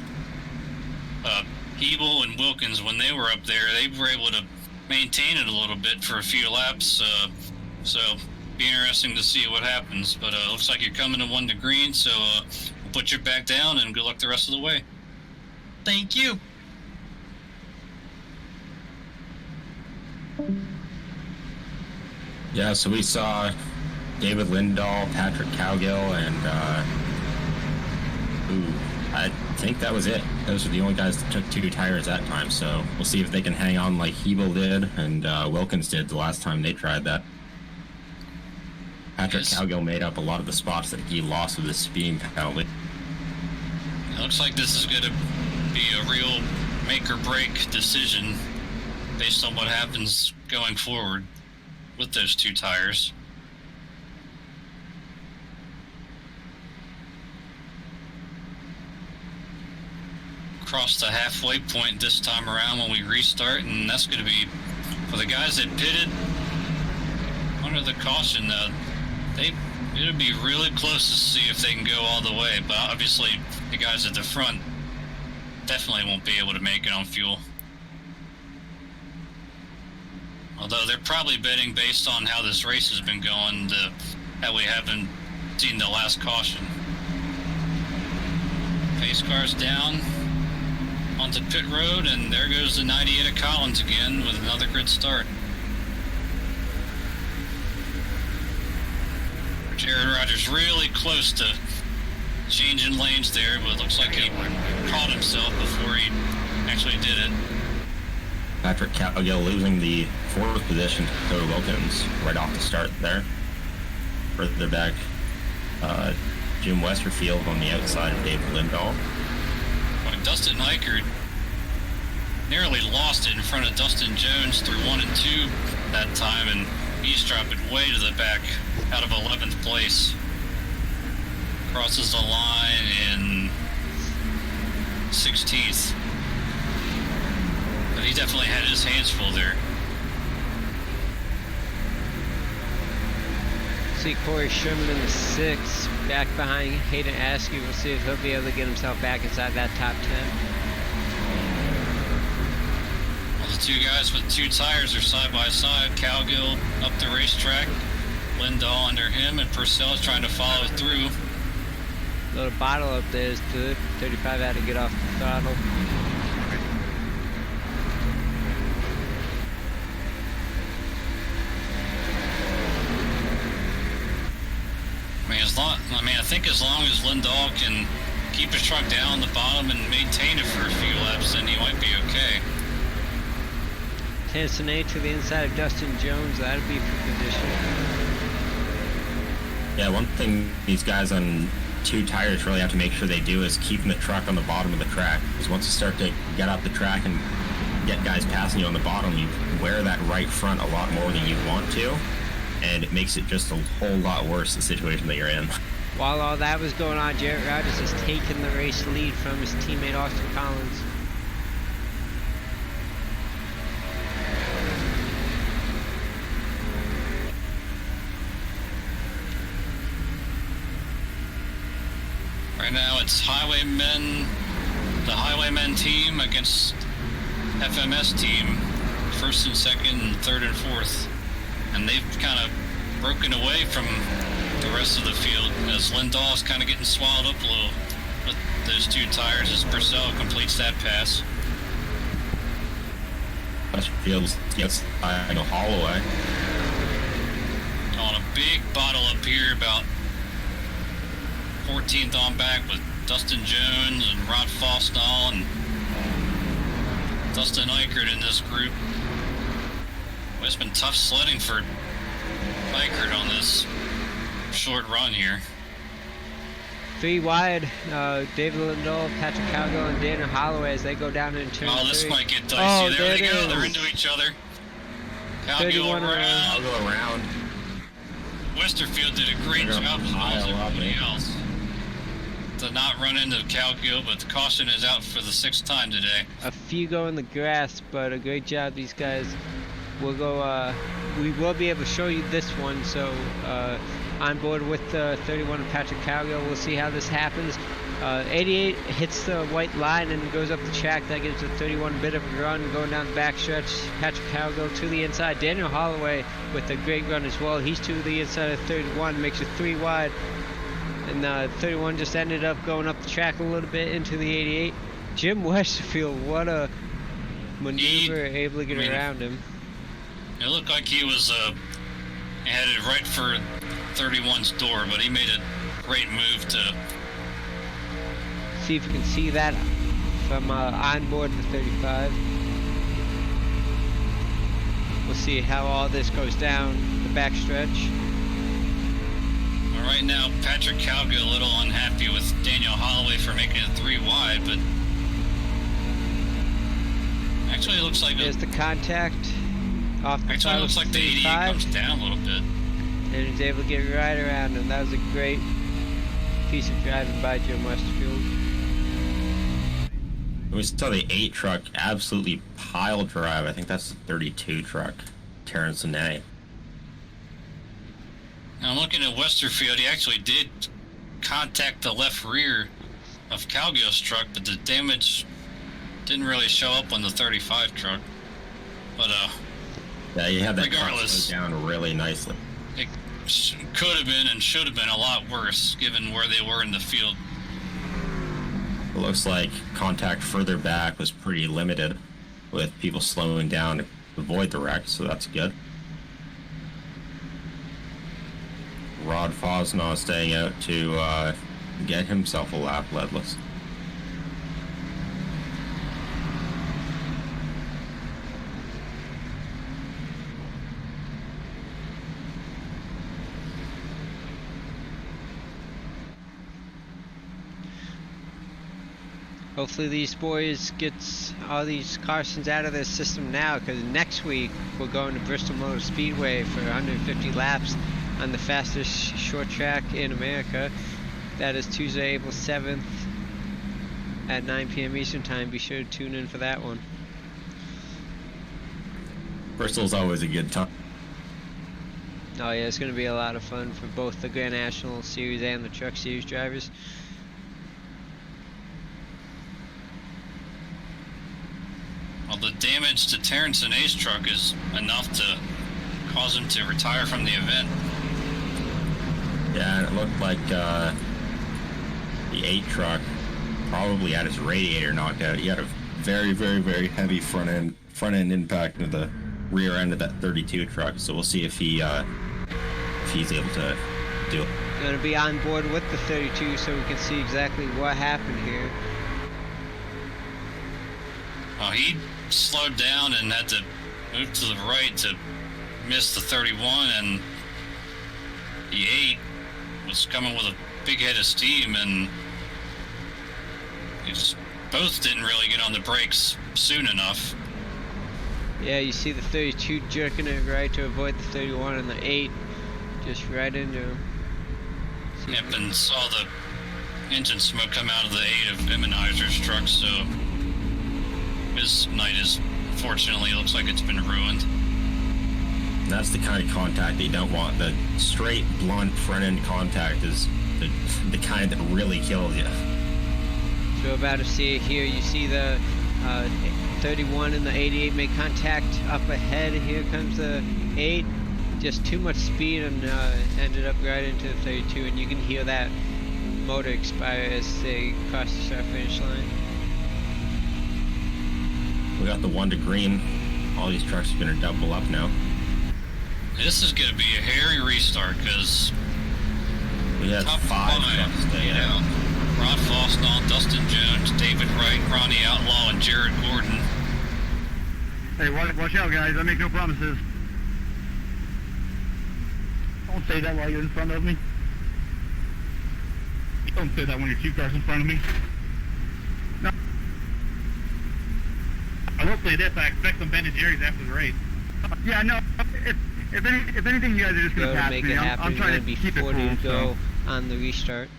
Hebel and Wilkins, when they were up there, they were able to maintain it a little bit for a few laps, so be interesting to see what happens. But looks like you're coming to 1 to green, so we'll put your back down and good luck the rest of the way. Thank you. Yeah, so we saw David Lindahl, Patrick Cowgill, and I think that was it. Those are the only guys that took 2 tires that time, so we'll see if they can hang on like Hebel did and Wilkins did the last time they tried that. Patrick Cowgill made up a lot of the spots that he lost with his speeding penalty. It looks like this is going to be a real make or break decision based on what happens going forward with those 2 tires. Cross the halfway point this time around when we restart, and that's going to be for the guys that pitted under the caution. It'll be really close to see if they can go all the way, but obviously the guys at the front definitely won't be able to make it on fuel. Although they're probably betting, based on how this race has been going, to that we haven't seen the last caution. Pace car's down onto pit road, and there goes the 98 of Collins again with another grid start. Jared Rogers really close to changing lanes there, but it looks like he caught himself before he actually did it. Patrick Cowgill losing the 4th position to Cody Wilkins right off the start there. Further back, Jim Westerfield on the outside of Dave Lindahl. Well, Dustin Eichert nearly lost it in front of Dustin Jones through 1 and 2 that time, and he's dropping way to the back out of 11th place. Crosses the line in 16th. But he definitely had his hands full there. See Corey Sherman in the 6th, back behind Hayden Askew. We'll see if he'll be able to get himself back inside that top 10. Well, the two guys with 2 tires are side by side. Cowgill up the racetrack, Lindahl under him, and Purcell is trying to follow through. Little bottle up there is good. 35 had to get off the throttle. I think as long as Lindahl can keep his truck down the bottom and maintain it for a few laps, then he might be okay. Tanson to the inside of Dustin Jones. That'll be for position. Yeah, one thing these guys on 2 tires really have to make sure they do is keeping the truck on the bottom of the track. Because once you start to get up the track and get guys passing you on the bottom, you wear that right front a lot more than you want to, and it makes it just a whole lot worse, the situation that you're in. While all that was going on, Jared Rogers has taken the race lead from his teammate Austin Collins. Right now it's the Highwaymen team against FMS team, 1st and 2nd and 3rd and 4th. And they've kind of broken away from the rest of the field as Lindahl's kind of getting swallowed up a little with those 2 tires as Purcell completes that pass. Westerfield gets Holloway. On a big bottle up here, about 14th on back with Dustin Jones and Rod Fosnall and Dustin Eichert in this group. Well, it's been tough sledding for Eichert on this short run here. 3 wide, David Lindahl, Patrick Cowgill, and Daniel Holloway as they go down into turn 3. Oh, this might get dicey. Oh, there they go. Is. They're into each other. Cowgill around. I'll go around. Westerfield did a great job as well as everybody else to not run into Cowgill, but the caution is out for the 6th time today. A few go in the grass, but a great job these guys. We'll go, we will be able to show you this one, so on board with 31 and Patrick Cowgill. We'll see how this happens. 88 hits the white line and goes up the track. That gives the 31 a bit of a run going down the backstretch. Patrick Cowgill to the inside. Daniel Holloway with a great run as well. He's to the inside of 31, makes it 3 wide. And 31 just ended up going up the track a little bit into the 88. Jim Westerfield, what a maneuver, able to get around him. It looked like he was headed right for 31's door, but he made a great move to see if you can see that from on board the 35. We'll see how all this goes down the backstretch. Well, right now, Patrick Cowgill a little unhappy with Daniel Holloway for making it 3 wide, but actually it looks like there's the contact off the actually it looks like the 88 comes down a little bit. And he's able to get right around him. That was a great piece of driving by Jim Westerfield. We saw the 8 truck absolutely pile drive. I think that's the 32 truck, Terrence Nene. Now I'm looking at Westerfield. He actually did contact the left rear of Cowgill's truck, but the damage didn't really show up on the 35 truck. But yeah, you had that regardless, down really nicely. It could have been and should have been a lot worse given where they were in the field. It looks like contact further back was pretty limited, with people slowing down to avoid the wreck, so that's good. Rod Fosnaw staying out to get himself a lap leadless. Hopefully these boys get all these cautions out of their system now, because next week we're going to Bristol Motor Speedway for 150 laps on the fastest short track in America. That is Tuesday, April 7th at 9 p.m. Eastern Time. Be sure to tune in for that one. Bristol's always a good time. Oh yeah, it's going to be a lot of fun for both the Grand National Series and the Truck Series drivers. Well, the damage to Terrence and Ace truck is enough to cause him to retire from the event. Yeah, and it looked like the 8 truck probably had his radiator knocked out. He had a very, very, very heavy front end impact into the rear end of that 32 truck. So we'll see if he's able to do it. Going to be on board with the 32 so we can see exactly what happened here. Well, he slowed down and had to move to the right to miss the 31, and the 8 was coming with a big head of steam, and they just both didn't really get on the brakes soon enough. Yeah, you see the 32 jerking it right to avoid the 31, and the 8 just right into him. Yep, and saw the engine smoke come out of the 8 of Immonizer's truck, so his night is, unfortunately, looks like it's been ruined. And that's the kind of contact that you don't want. The straight, blunt front-end contact is the kind that really kills you. So we're about to see it here. You see the 31 and the 88 make contact up ahead. Here comes the 8. Just too much speed and ended up right into the 32. And you can hear that motor expire as they cross the start finish line. We got the 1 to green. All these trucks are going to double up now. This is going to be a hairy restart because we had 5 trucks staying out. Rod Fosnaw, Dustin Jones, David Wright, Ronnie Outlaw, and Jared Gordon. Hey, watch out, guys. I make no promises. Don't say that while you're in front of me. Don't say that when you're 2 cars in front of me. No. I will say this, I expect some Ben and Jerry's after the race. Yeah, no, if anything, you guys are just going to pass make me. it happen. I'm trying to be keep it 40 cool, to go on the restart.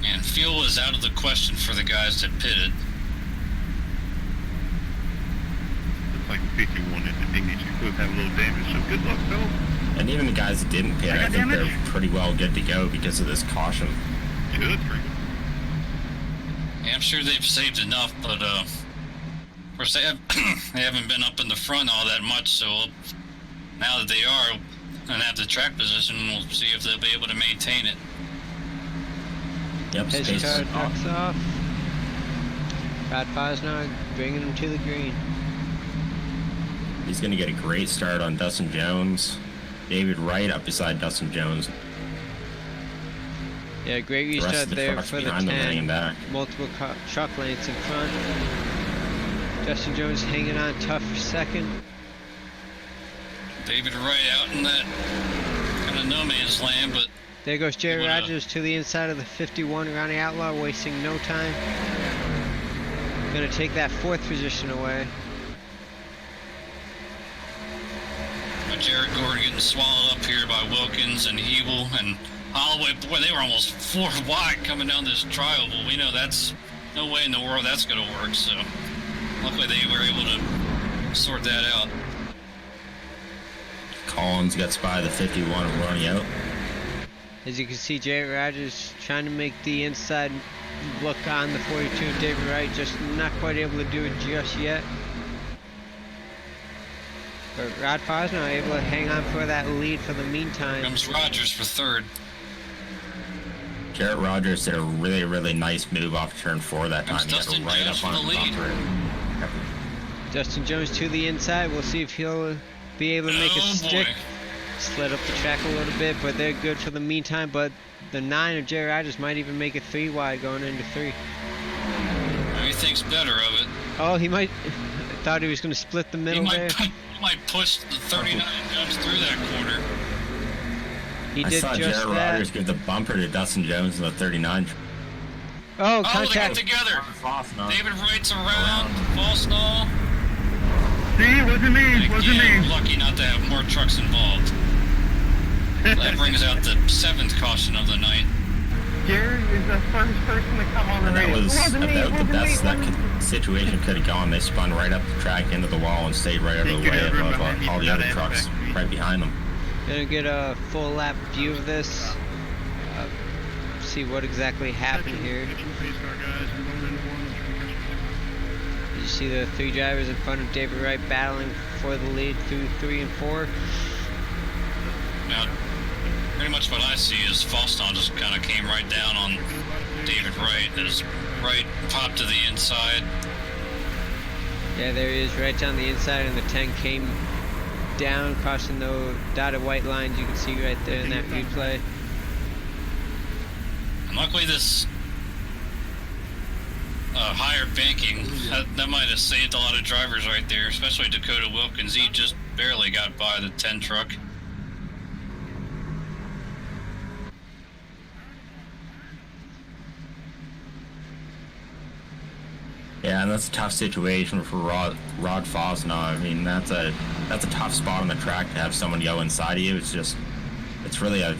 And fuel is out of the question for the guys that pitted. It's like 51 in the dinghy. You could have a little damage, so good luck, Phil. And even the guys that didn't pit, I think they're pretty well good to go because of this caution. Good, pretty good. Yeah, I'm sure they've saved enough, but of course they haven't been up in the front all that much, so now that they are and have the track position, we'll see if they'll be able to maintain it. Yep, His car ducks off. Rod Fosnaw bringing him to the green. He's going to get a great start on Dustin Jones. David Wright up beside Dustin Jones. Yeah, great restart there for the 10. Back. Multiple truck lanes in front. Dustin Jones hanging on tough for second. David Wright out in that kind of no man's land, but there goes Jerry Rogers to the inside of the 51. Ronnie Outlaw wasting no time. Gonna take that 4th position away. Jared Gordon getting swallowed up here by Wilkins and Hebel and Holloway. Boy, they were almost 4 wide coming down this trial. Well, we know that's no way in the world that's going to work. So luckily they were able to sort that out. Collins gets by the 51 and running out. As you can see, Jared Rogers trying to make the inside look on the 42. David Wright just not quite able to do it just yet. But Rod Fosno able to hang on for that lead for the meantime. Comes Rogers for third. Jarrett Rogers did a really, really nice move off turn 4 that time. Comes He got Dustin right Jones up on for the lead. bumper. Justin Jones to the inside. We'll see if he'll be able to make a stick. Boy. Slid up the track a little bit, but they're good for the meantime. But the 9 of Jerry Rogers might even make it 3 wide going into 3. He thinks better of it. Oh, he might. Thought he was going to split the middle there. He might push the 39 Jones through that corner. He I did saw just Jarrett that. Rogers give the bumper to Dustin Jones in the 39. Oh, Oh, they got contact. together. Fosno. David Wright's around. Fosno. See, wasn't me, And wasn't again, me. lucky not to have more trucks involved. That brings out the 7th caution of the night. Jerry is the first person to come on the And that radio. was Wasn't me, about the wasn't me, best that wasn't me. situation could have gone. They spun right up the track into the wall and stayed right out of the way of all the other trucks right behind them. Gonna get a full lap view of this. See what exactly happened here. Did you see the 3 drivers in front of David Wright battling for the lead through 3 and 4? Now, pretty much what I see is Fosno just kind of came right down on David Wright. As Wright popped to the inside. Yeah, there he is, right down the inside, and the 10 came down, crossing the dotted white lines. You can see right there in that replay. And luckily this higher banking, that might have saved a lot of drivers right there, especially Dakota Wilkins. He just barely got by the 10 truck. Yeah, and that's a tough situation for Rod Fosno. I mean, that's a tough spot on the track to have someone go inside of you. It's really a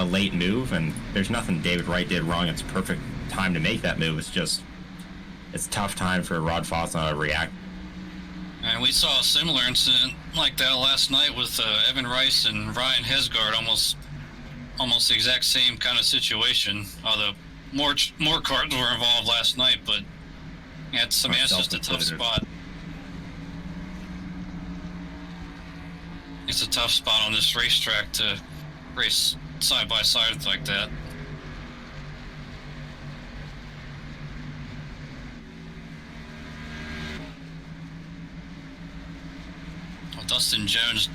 late move, and there's nothing David Wright did wrong. It's a perfect time to make that move. It's a tough time for Rod Fosno to react. And we saw a similar incident like that last night with Evan Rice and Ryan Hesgard, almost the exact same kind of situation. Although more cars were involved last night, but yeah, it's just a tough spot. It's a tough spot on this racetrack to race side by side like that. Well, Dustin Jones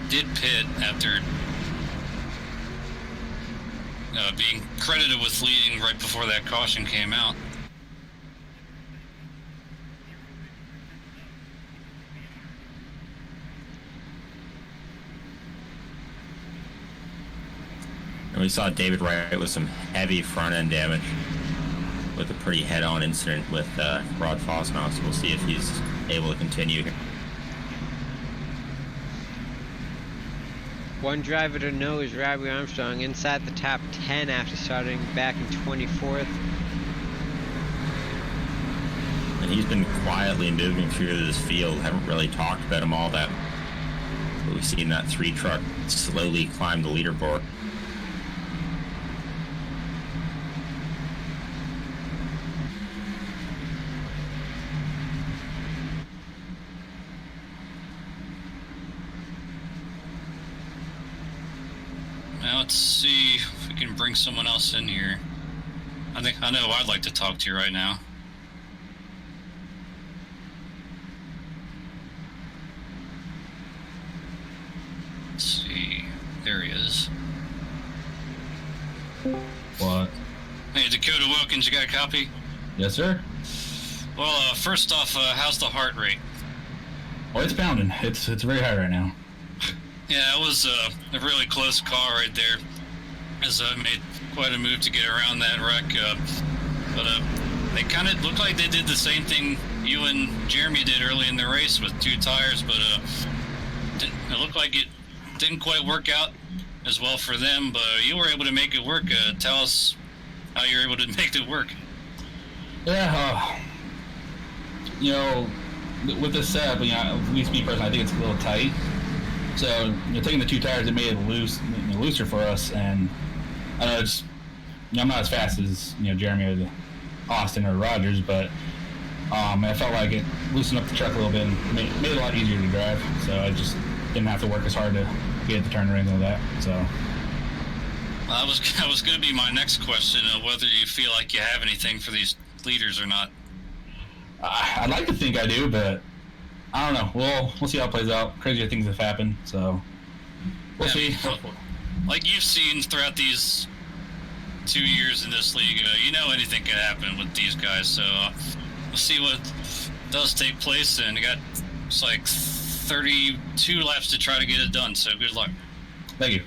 did pit after being credited with leading right before that caution came out. And we saw David Wright with some heavy front end damage with a pretty head-on incident with Rod Fosno, so we'll see if he's able to continue here. One driver to know is Robbie Armstrong inside the top 10 after starting back in 24th. And he's been quietly moving through this field. Haven't really talked about him all that. But we've seen that 3 truck slowly climb the leaderboard. Now let's see if we can bring someone else in here. I know who I'd like to talk to right now. Let's see. There he is. What? Hey, Dakota Wilkins, you got a copy? Yes, sir. Well, first off, how's the heart rate? Oh, it's pounding. It's very high right now. Yeah, it was a really close call right there, as I made quite a move to get around that wreck. But they kind of looked like they did the same thing you and Jeremy did early in the race with 2 tires, but it looked like it didn't quite work out as well for them, but you were able to make it work. Tell us how you were able to make it work. Yeah, with this setup, at least me personally, I think it's a little tight. So, taking the 2 tires, it made it looser for us, and I know I'm not as fast as Jeremy or Austin or Rogers, but And I felt like it loosened up the truck a little bit and made it a lot easier to drive. So I just didn't have to work as hard to get the turn or anything like that. So. Well, that was going to be my next question, whether you feel like you have anything for these leaders or not. I'd like to think I do, but I don't know. We'll see how it plays out. Crazier things have happened, so we'll see. Like you've seen throughout these 2 years in this league, you know anything can happen with these guys. So we'll see what does take place, and you got it's like 32 laps to try to get it done. So good luck. Thank you.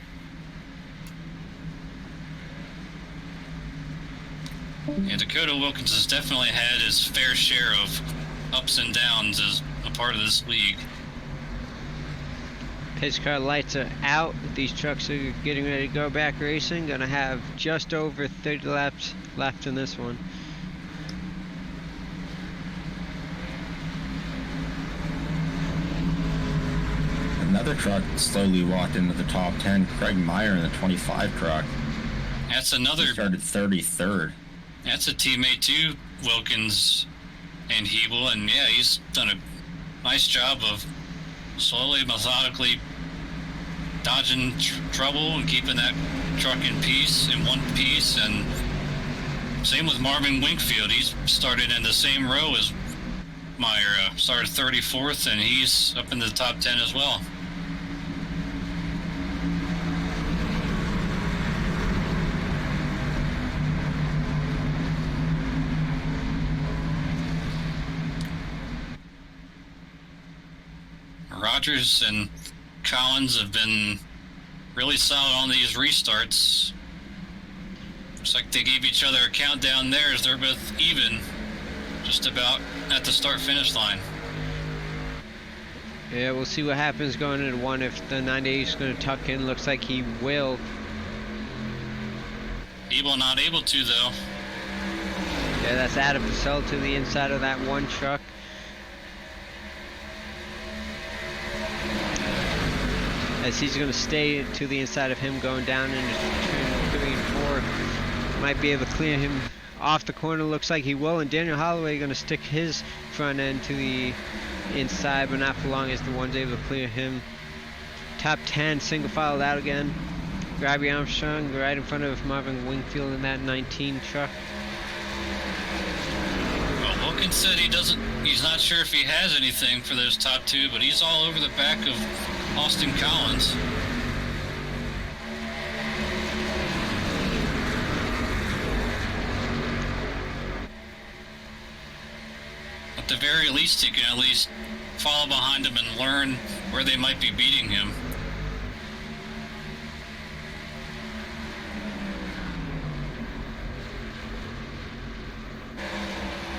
Yeah, Dakota Wilkins has definitely had his fair share of ups and downs as a part of this league. Pace car lights are out. These trucks are getting ready to go back racing. Gonna have just over 30 laps left in this one. Another truck slowly walked into the top 10. Craig Meyer in the 25 truck. That's another. He started 33rd. That's a teammate too, Wilkins and Hebel, and yeah, he's done a nice job of slowly, methodically dodging trouble and keeping that truck in one piece. And same with Marvin Winkfield. He's started in the same row as Meyer, started 34th, and he's up in the top 10 as well. Rogers and Collins have been really solid on these restarts. Looks like they gave each other a countdown there as they're both even, just about at the start-finish line. Yeah, we'll see what happens going into one. If the 98 is going to tuck in, looks like he will. Ebel not able to, though. Yeah, that's Adam Purcell to the inside of that one truck. As he's going to stay to the inside of him going down into turn 3 and 4. Might be able to clear him off the corner. Looks like he will. And Daniel Holloway going to stick his front end to the inside, but not for long as the one's able to clear him. Top 10, single filed out again. Robbie Armstrong right in front of Marvin Wingfield in that 19 truck. Well, Wilkins said he's not sure if he has anything for those top two, but he's all over the back of Austin Collins. At the very least, he can at least follow behind him and learn where they might be beating him.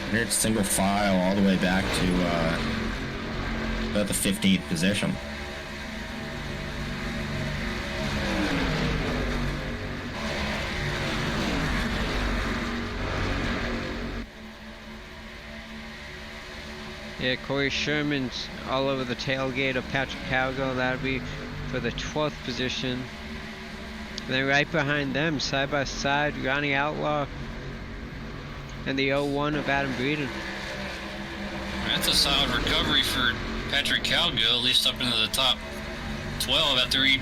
Here it's single file all the way back to about the 15th position. Yeah, Corey Sherman's all over the tailgate of Patrick Cowgill. That'll be for the 12th position. And then right behind them, side by side, Ronnie Outlaw and the 01 of Adam Breeden. That's a solid recovery for Patrick Cowgill, at least up into the top 12 after he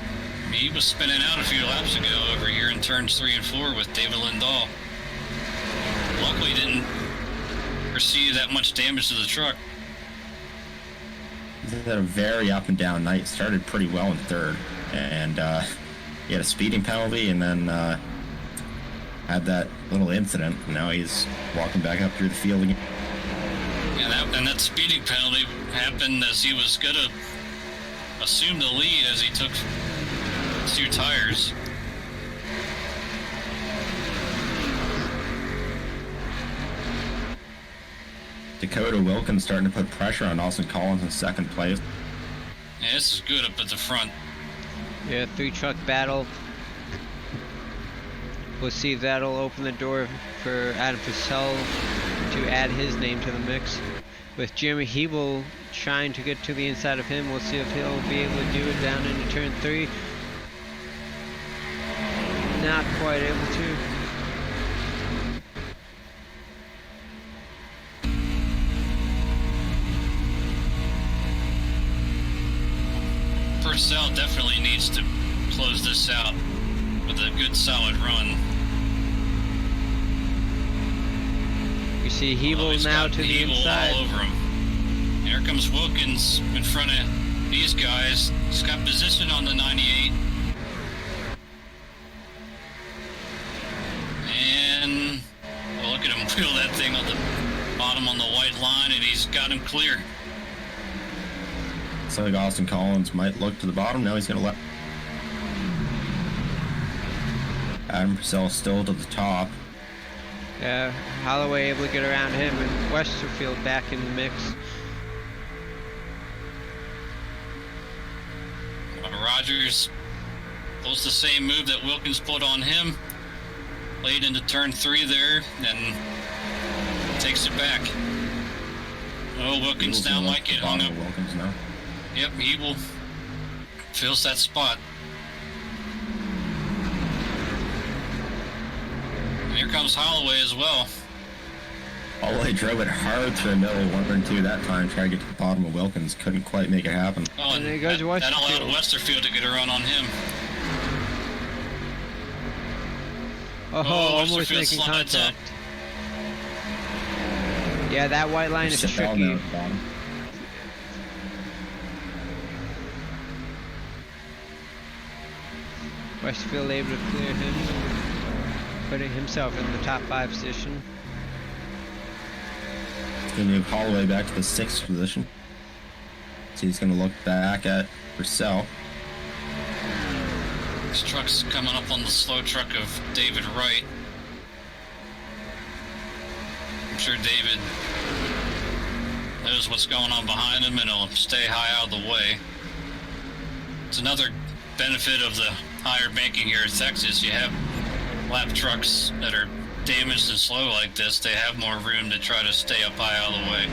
was spinning out a few laps ago over here in turns 3 and 4 with David Lindahl. Luckily didn't receive that much damage to the truck. He had a very up and down night. Started pretty well in third, and he had a speeding penalty, and then had that little incident. Now he's walking back up through the field again. Yeah, and that speeding penalty happened as he was going to assume the lead as he took 2 tires. Dakota Wilkins starting to put pressure on Austin Collins in second place. Yeah, this is good up at the front. Yeah, 3-truck battle. We'll see if that'll open the door for Adam Purcell to add his name to the mix. With Jeremy Hebel trying to get to the inside of him, we'll see if he'll be able to do it down into turn 3. Not quite able to. really needs to close this out with a good solid run. You see Hebel now to the inside. All over him. Here comes Wilkins in front of these guys. He's got position on the 98. And well, look at him wheel that thing on the bottom on the white line, and he's got him clear. So like Austin Collins might look to the bottom. Now he's going to let Adam Purcell still to the top. Yeah, Holloway able to get around him, and Westerfield back in the mix. Rogers pulls the same move that Wilkins put on him. Played into turn 3 there, and takes it back. Oh, Wilkins now might get hung up. Wilkins now. Yep, he will fills that spot. And here comes Holloway as well. Holloway drove it hard through the middle, 1 and 2 that time, tried to get to the bottom of Wilkins, couldn't quite make it happen. Oh, and there goes that allowed Westerfield to get a run on him. Oh, almost making contact. Yeah, that white line is tricky. Westerfield able to clear him, putting himself in the top 5 position. He's going to move Holloway back to the 6th position. So he's going to look back at Purcell. This truck's coming up on the slow truck of David Wright. I'm sure David knows what's going on behind him and he'll stay high out of the way. It's another benefit of the higher banking here in Texas. You have lap trucks that are damaged and slow like this. They have more room to try to stay up high out of the way.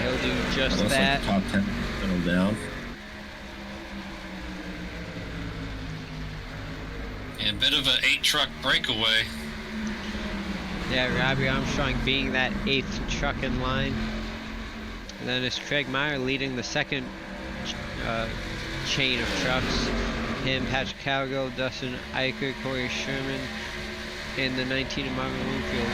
He'll do just that. Like top 10 settle down. And a bit of an 8-truck breakaway. Yeah, Robbie Armstrong being that 8th truck in line. And then it's Craig Meyer leading the second chain of trucks. Him, Patrick Cowgill, Dustin Eicher, Corey Sherman, and the 19 of Marvin Wingfield.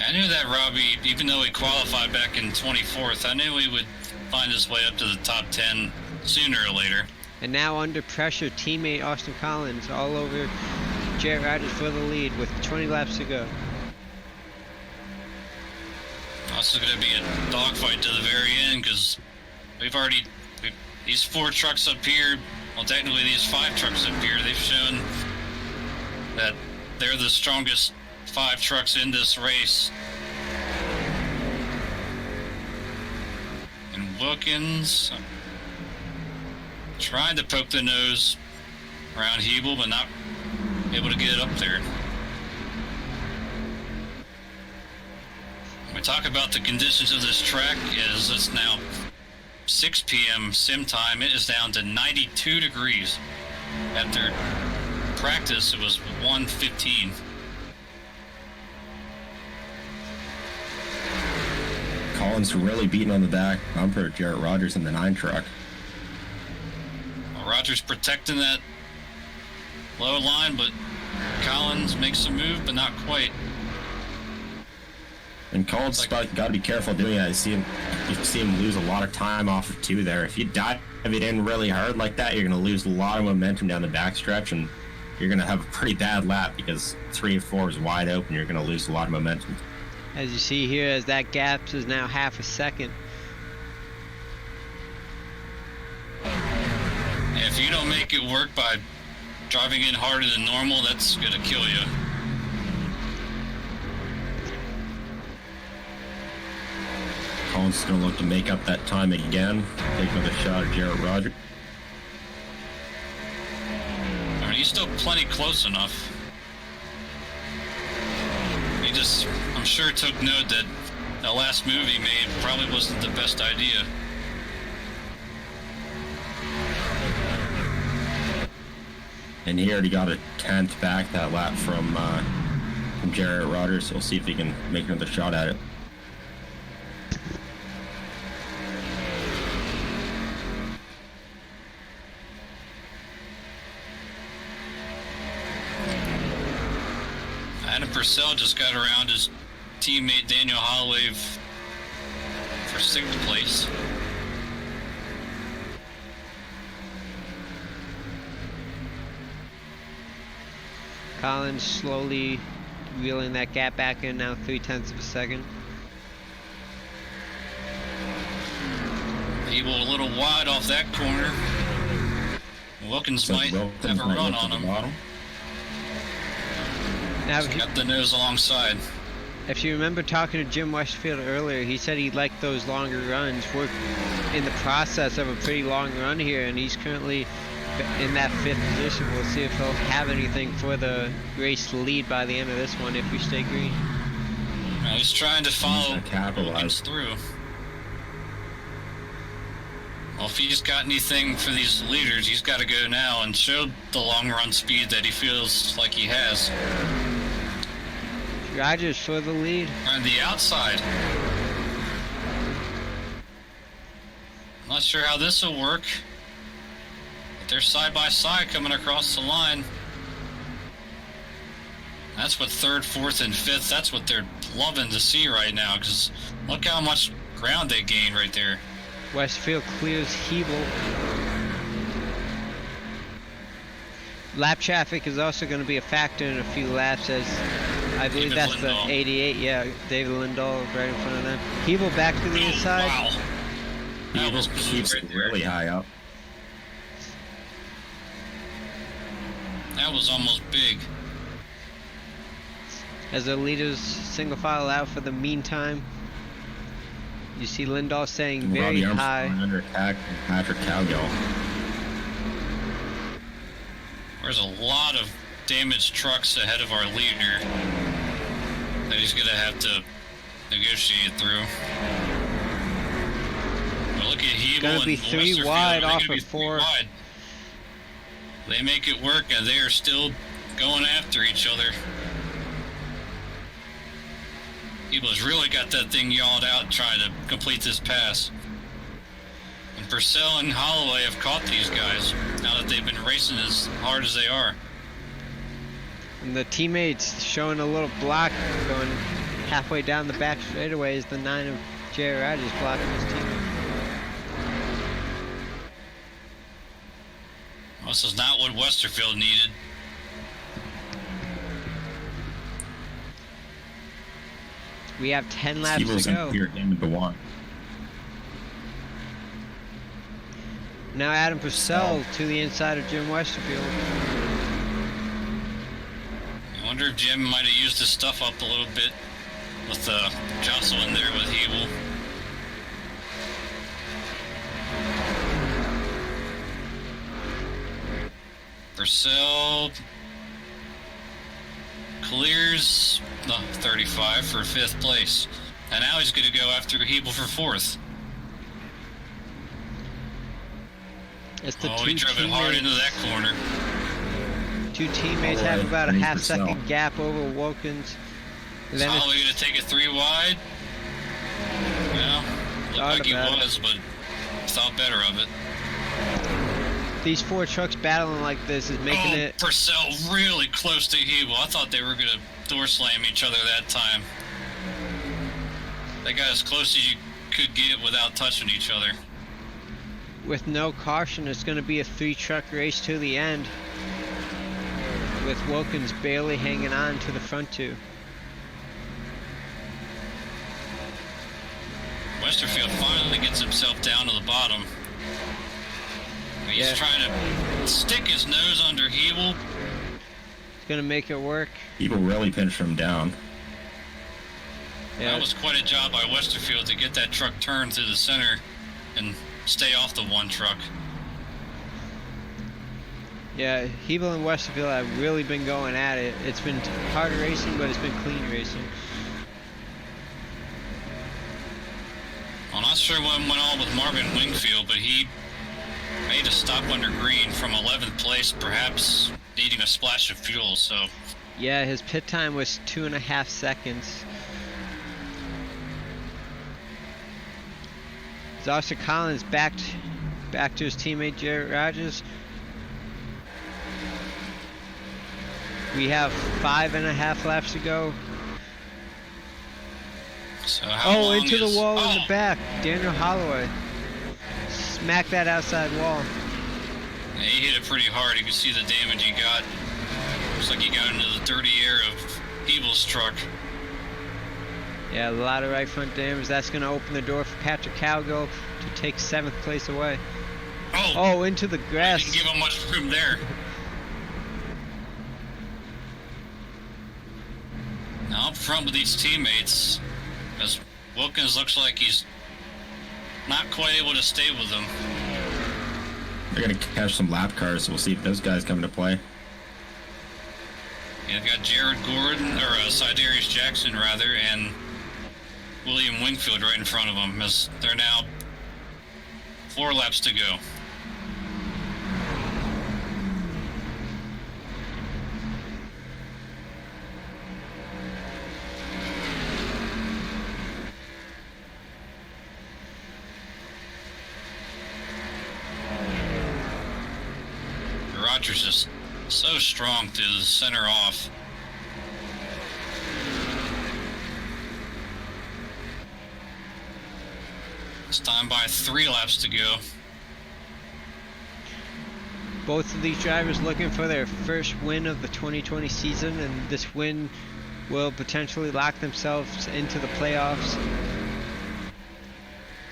I knew that Robbie, even though he qualified back in 24th, I knew he would find his way up to the top 10 sooner or later. And now under pressure, teammate Austin Collins all over Jarrett Rogers for the lead with 20 laps to go. Also going to be a dogfight to the very end because these 4 trucks up here, well technically these 5 trucks up here, they've shown that they're the strongest 5 trucks in this race. And Wilkins trying to poke the nose around Hebel, but not able to get it up there. When we talk about the conditions of this track, is it's now 6 p.m. sim time. It is down to 92 degrees. After practice, it was 1:15. Collins really beating on the back bumper of Jarrett Rogers in the 9 truck. Well, Rogers protecting that low line, but Collins makes a move, but not quite. And Collins got to be careful doing that. You see him lose a lot of time off of 2 there. If you dive it in really hard like that, you're going to lose a lot of momentum down the backstretch, and you're going to have a pretty bad lap because 3 and 4 is wide open. You're going to lose a lot of momentum. As you see here, as that gap is now half a second. If you don't make it work by driving in harder than normal, that's going to kill you. Collins is going to look to make up that time again. Take another shot at Jarrett Rogers. I mean, he's still plenty close enough. He just, I'm sure, took note that the last move he made probably wasn't the best idea. And he already got a 10th back that lap from Jarrett Rodgers, so we'll see if he can make another shot at it. Adam Purcell just got around his teammate Daniel Holloway for 6th place. Collins slowly reeling that gap back in now, 0.3 of a second. Abel a little wide off that corner. Wilkins might have a run on him. Now, he's got the nose alongside. If you remember talking to Jim Westfield earlier, he said he liked those longer runs. We're in the process of a pretty long run here, and he's currently in that 5th position. We'll see if he'll have anything for the race lead by the end of this one if we stay green. He's trying to follow Wilkins through. Well, if he's got anything for these leaders, he's got to go now and show the long run speed that he feels like he has. Rodgers for the lead. On the outside. I'm not sure how this will work. But they're side by side coming across the line. That's what 3rd, 4th, and 5th, that's what they're loving to see right now, because look how much ground they gained right there. Westfield clears Hebel. Lap traffic is also going to be a factor in a few laps, as I believe David that's Lindahl. the 88, yeah, David Lindahl right in front of them. Hebel back to the inside. Wow. That was Keeps right it there. really high up. That was almost big. As the leaders single file out for the meantime. You see Lindahl staying very Robbie high. Armstrong under attack and Patrick Cowgill. There's a lot of damaged trucks ahead of our leader that he's going to have to negotiate through. But look at Hebel Gonna be and 3 Westerfield. wide They're off gonna of be 4. 3 wide. They make it work, and they are still going after each other. Hebel's really got that thing yawed out trying to complete this pass. And Purcell and Holloway have caught these guys now that they've been racing as hard as they are. And the teammates showing a little block going halfway down the back straightaway as the 9 of Jerry Rodgers blocking his teammate. Well, this is not what Westerfield needed. We have 10 laps Hebel's to in go. clear game of the 1. Now Adam Purcell to the inside of Jim Westerfield. I wonder if Jim might have used his stuff up a little bit with Jostle in there with Hebel. Purcell clears the 35 for 5th place. And now he's going to go after Hebel for 4th. It's the Oh, two he drove it hard into that corner. Two teammates have Holloway, about a and half Purcell. second gap over Wilkins. And Is then Holloway going to take it 3 wide? Well, looked Thought like he about it. was, but thought better of it. these 4 trucks battling like this is making it. Purcell really close to Hebel. I thought they were going to door slam each other that time. They got as close as you could get without touching each other. With no caution, it's going to be a 3-truck race to the end. With Wilkins barely hanging on to the front 2. Westerfield finally gets himself down to the bottom. He's Yeah. trying to stick his nose under Hebel. It's going to make it work. Hebel really pinched him down. Yeah. That was quite a job by Westerfield to get that truck turned through the center and stay off the 1 truck. Yeah, Hebel and Westerfield have really been going at it. It's been hard racing, but it's been clean racing. I'm not sure what went on with Marvin Wingfield, but he made a stop under green from 11th place, perhaps needing a splash of fuel, so... Yeah, his pit time was 2.5 seconds. Austin Collins back to his teammate Jarrett Rogers. We have 5.5 laps to go. So how into the wall in the Oh! back. Daniel Holloway. Smack that outside wall. Yeah, he hit it pretty hard. You can see the damage he got. Looks like he got into the dirty air of Peebles' truck. Yeah, a lot of right front damage. That's going to open the door for Patrick Cowgill to take 7th place away. Oh, into the grass. Didn't give him much room there. Now up front with these teammates, as Wilkins looks like he's not quite able to stay with them. They're going to catch some lap cars, so we'll see if those guys come into play. Yeah, they've got Jared Gordon, or Sidarius Jackson rather, and William Wingfield right in front of them, as they're now 4 laps to go. Rogers is so strong to the center off. It's time by 3 laps to go. Both of these drivers looking for their first win of the 2020 season, and this win will potentially lock themselves into the playoffs.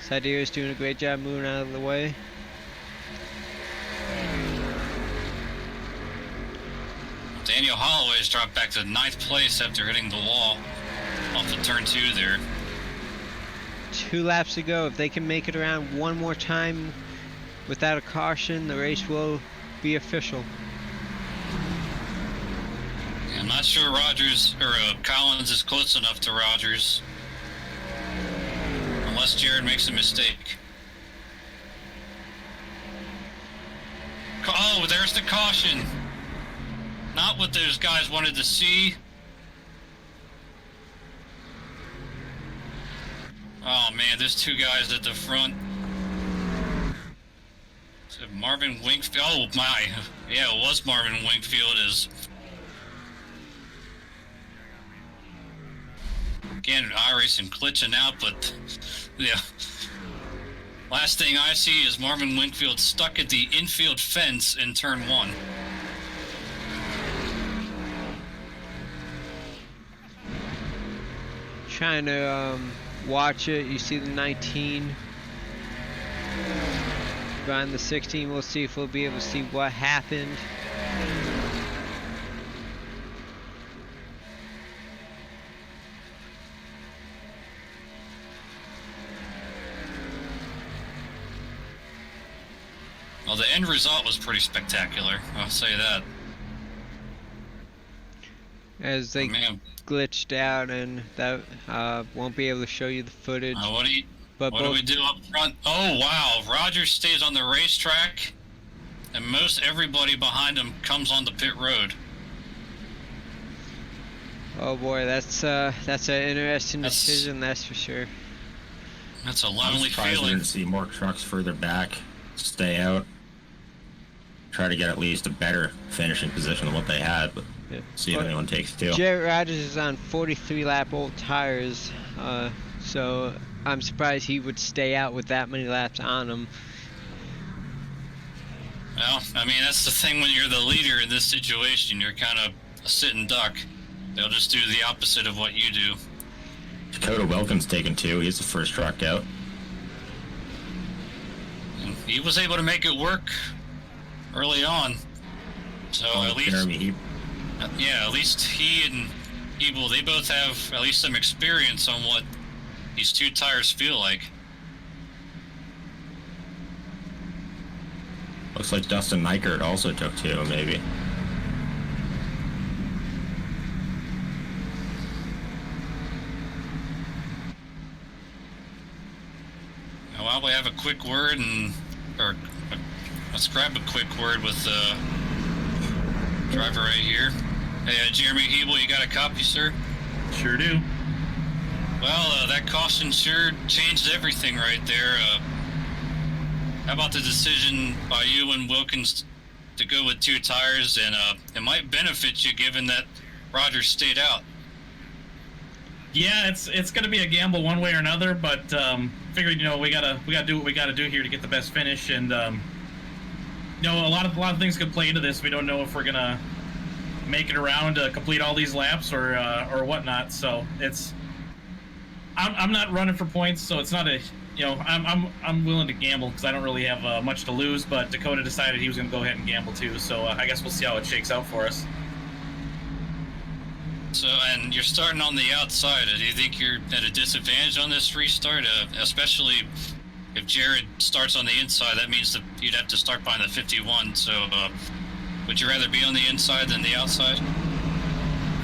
Sidarius doing a great job moving out of the way. Daniel Holloway's dropped back to 9th place after hitting the wall off the turn 2 there. 2 laps to go. If they can make it around one more time without a caution, the race will be official. I'm not sure Rogers or Collins is close enough to Rogers, unless Jared makes a mistake. Oh, there's the caution. Not what those guys wanted to see. Oh man, there's 2 guys at the front. So Marvin Wingfield. Oh my. Yeah, it was Marvin Wingfield. Is again iRacing glitching out, but yeah. Last thing I see is Marvin Wingfield stuck at the infield fence in turn 1. Trying to watch it. You see the 19 behind the 16. We'll see if we'll be able to see what happened. Well, the end result was pretty spectacular, I'll say that. As they glitched out, and that won't be able to show you the footage. What do we do up front? Oh wow, Rogers stays on the racetrack, and most everybody behind him comes on the pit road. Oh boy, that's an interesting decision, that's for sure. That's a lonely feeling. To see more trucks further back stay out, try to get at least a better finishing position than what they had, but see if anyone takes 2. Jarrett Rogers is on 43 lap old tires, so I'm surprised he would stay out with that many laps on him. Well, I mean, that's the thing when you're the leader in this situation, you're kind of a sitting duck. They'll just do the opposite of what you do. Dakota Wilkins taking 2. He's the first truck out. And he was able to make it work early on. So at least... Yeah, at least he and Ebel, they both have at least some experience on what these 2 tires feel like. Looks like Dustin Neikert also took 2, maybe. Now, while we have a quick word, let's grab a quick word with Driver right here. Hey, Jeremy Hebel, you got a copy, sir? Sure do. Well, that caution sure changed everything right there. How about the decision by you and Wilkins to go with 2 tires, and it might benefit you given that Rogers stayed out? Yeah, it's going to be a gamble one way or another, but figured we gotta do what we gotta do here to get the best finish, and a lot of things could play into this. We don't know if we're gonna make it around to complete all these laps or whatnot. So I'm not running for points, so it's not a I'm willing to gamble because I don't really have much to lose. But Dakota decided he was gonna go ahead and gamble too, so I guess we'll see how it shakes out for us. So, and you're starting on the outside. Do you think you're at a disadvantage on this restart? Especially if Jared starts on the inside, that means that you'd have to start behind the 51. So, would you rather be on the inside than the outside?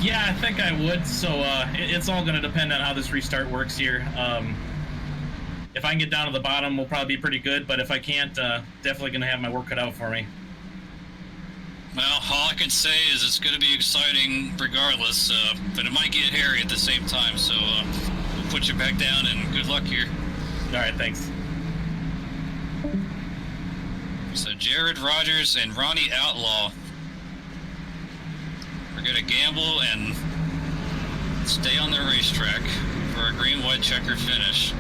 Yeah, I think I would. So, it's all going to depend on how this restart works here. If I can get down to the bottom, we'll probably be pretty good. But if I can't, definitely going to have my work cut out for me. Well, all I can say is it's going to be exciting regardless, but it might get hairy at the same time, so we'll put you back down and good luck here. All right, thanks. So Jared Rogers and Ronnie Outlaw are going to gamble and stay on the racetrack for a green-white checker finish.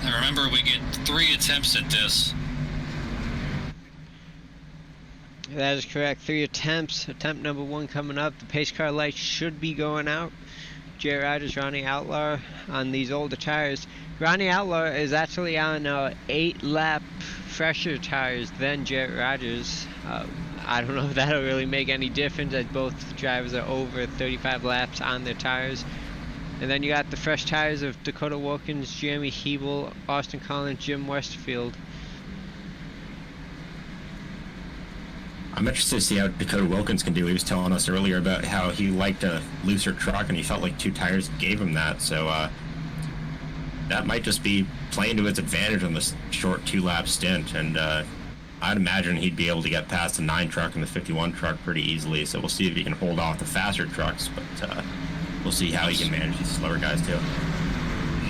And remember, we get 3 attempts at this. That is correct. 3 attempts. Attempt number 1 coming up. The pace car lights should be going out. Jared Rogers, Ronnie Outlaw on these older tires. Ronnie Outlaw is actually on 8-lap fresher tires than Jared Rogers. I don't know if that'll really make any difference as both drivers are over 35 laps on their tires. And then you got the fresh tires of Dakota Wilkins, Jeremy Hebel, Austin Collins, Jim Westerfield. I'm interested to see how Dakota Wilkins can do. He was telling us earlier about how he liked a looser truck and he felt like 2 tires gave him that. So that might just be playing to his advantage on this short 2-lap stint. And I'd imagine he'd be able to get past the 9 truck and the 51 truck pretty easily. So we'll see if he can hold off the faster trucks. But we'll see how he can manage these slower guys too.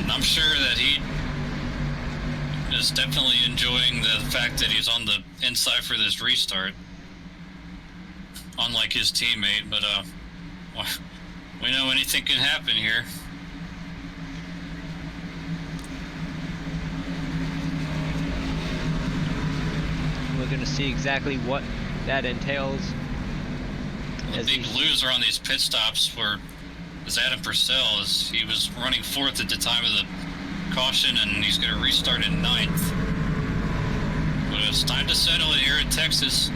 I'm sure that he is definitely enjoying the fact that he's on the inside for this restart. Unlike his teammate, but we know anything can happen here. We're going to see exactly what that entails. The big loser on these pit stops is Adam Purcell, as he was running 4th at the time of the caution, and he's going to restart in 9th. But it's time to settle it here in Texas.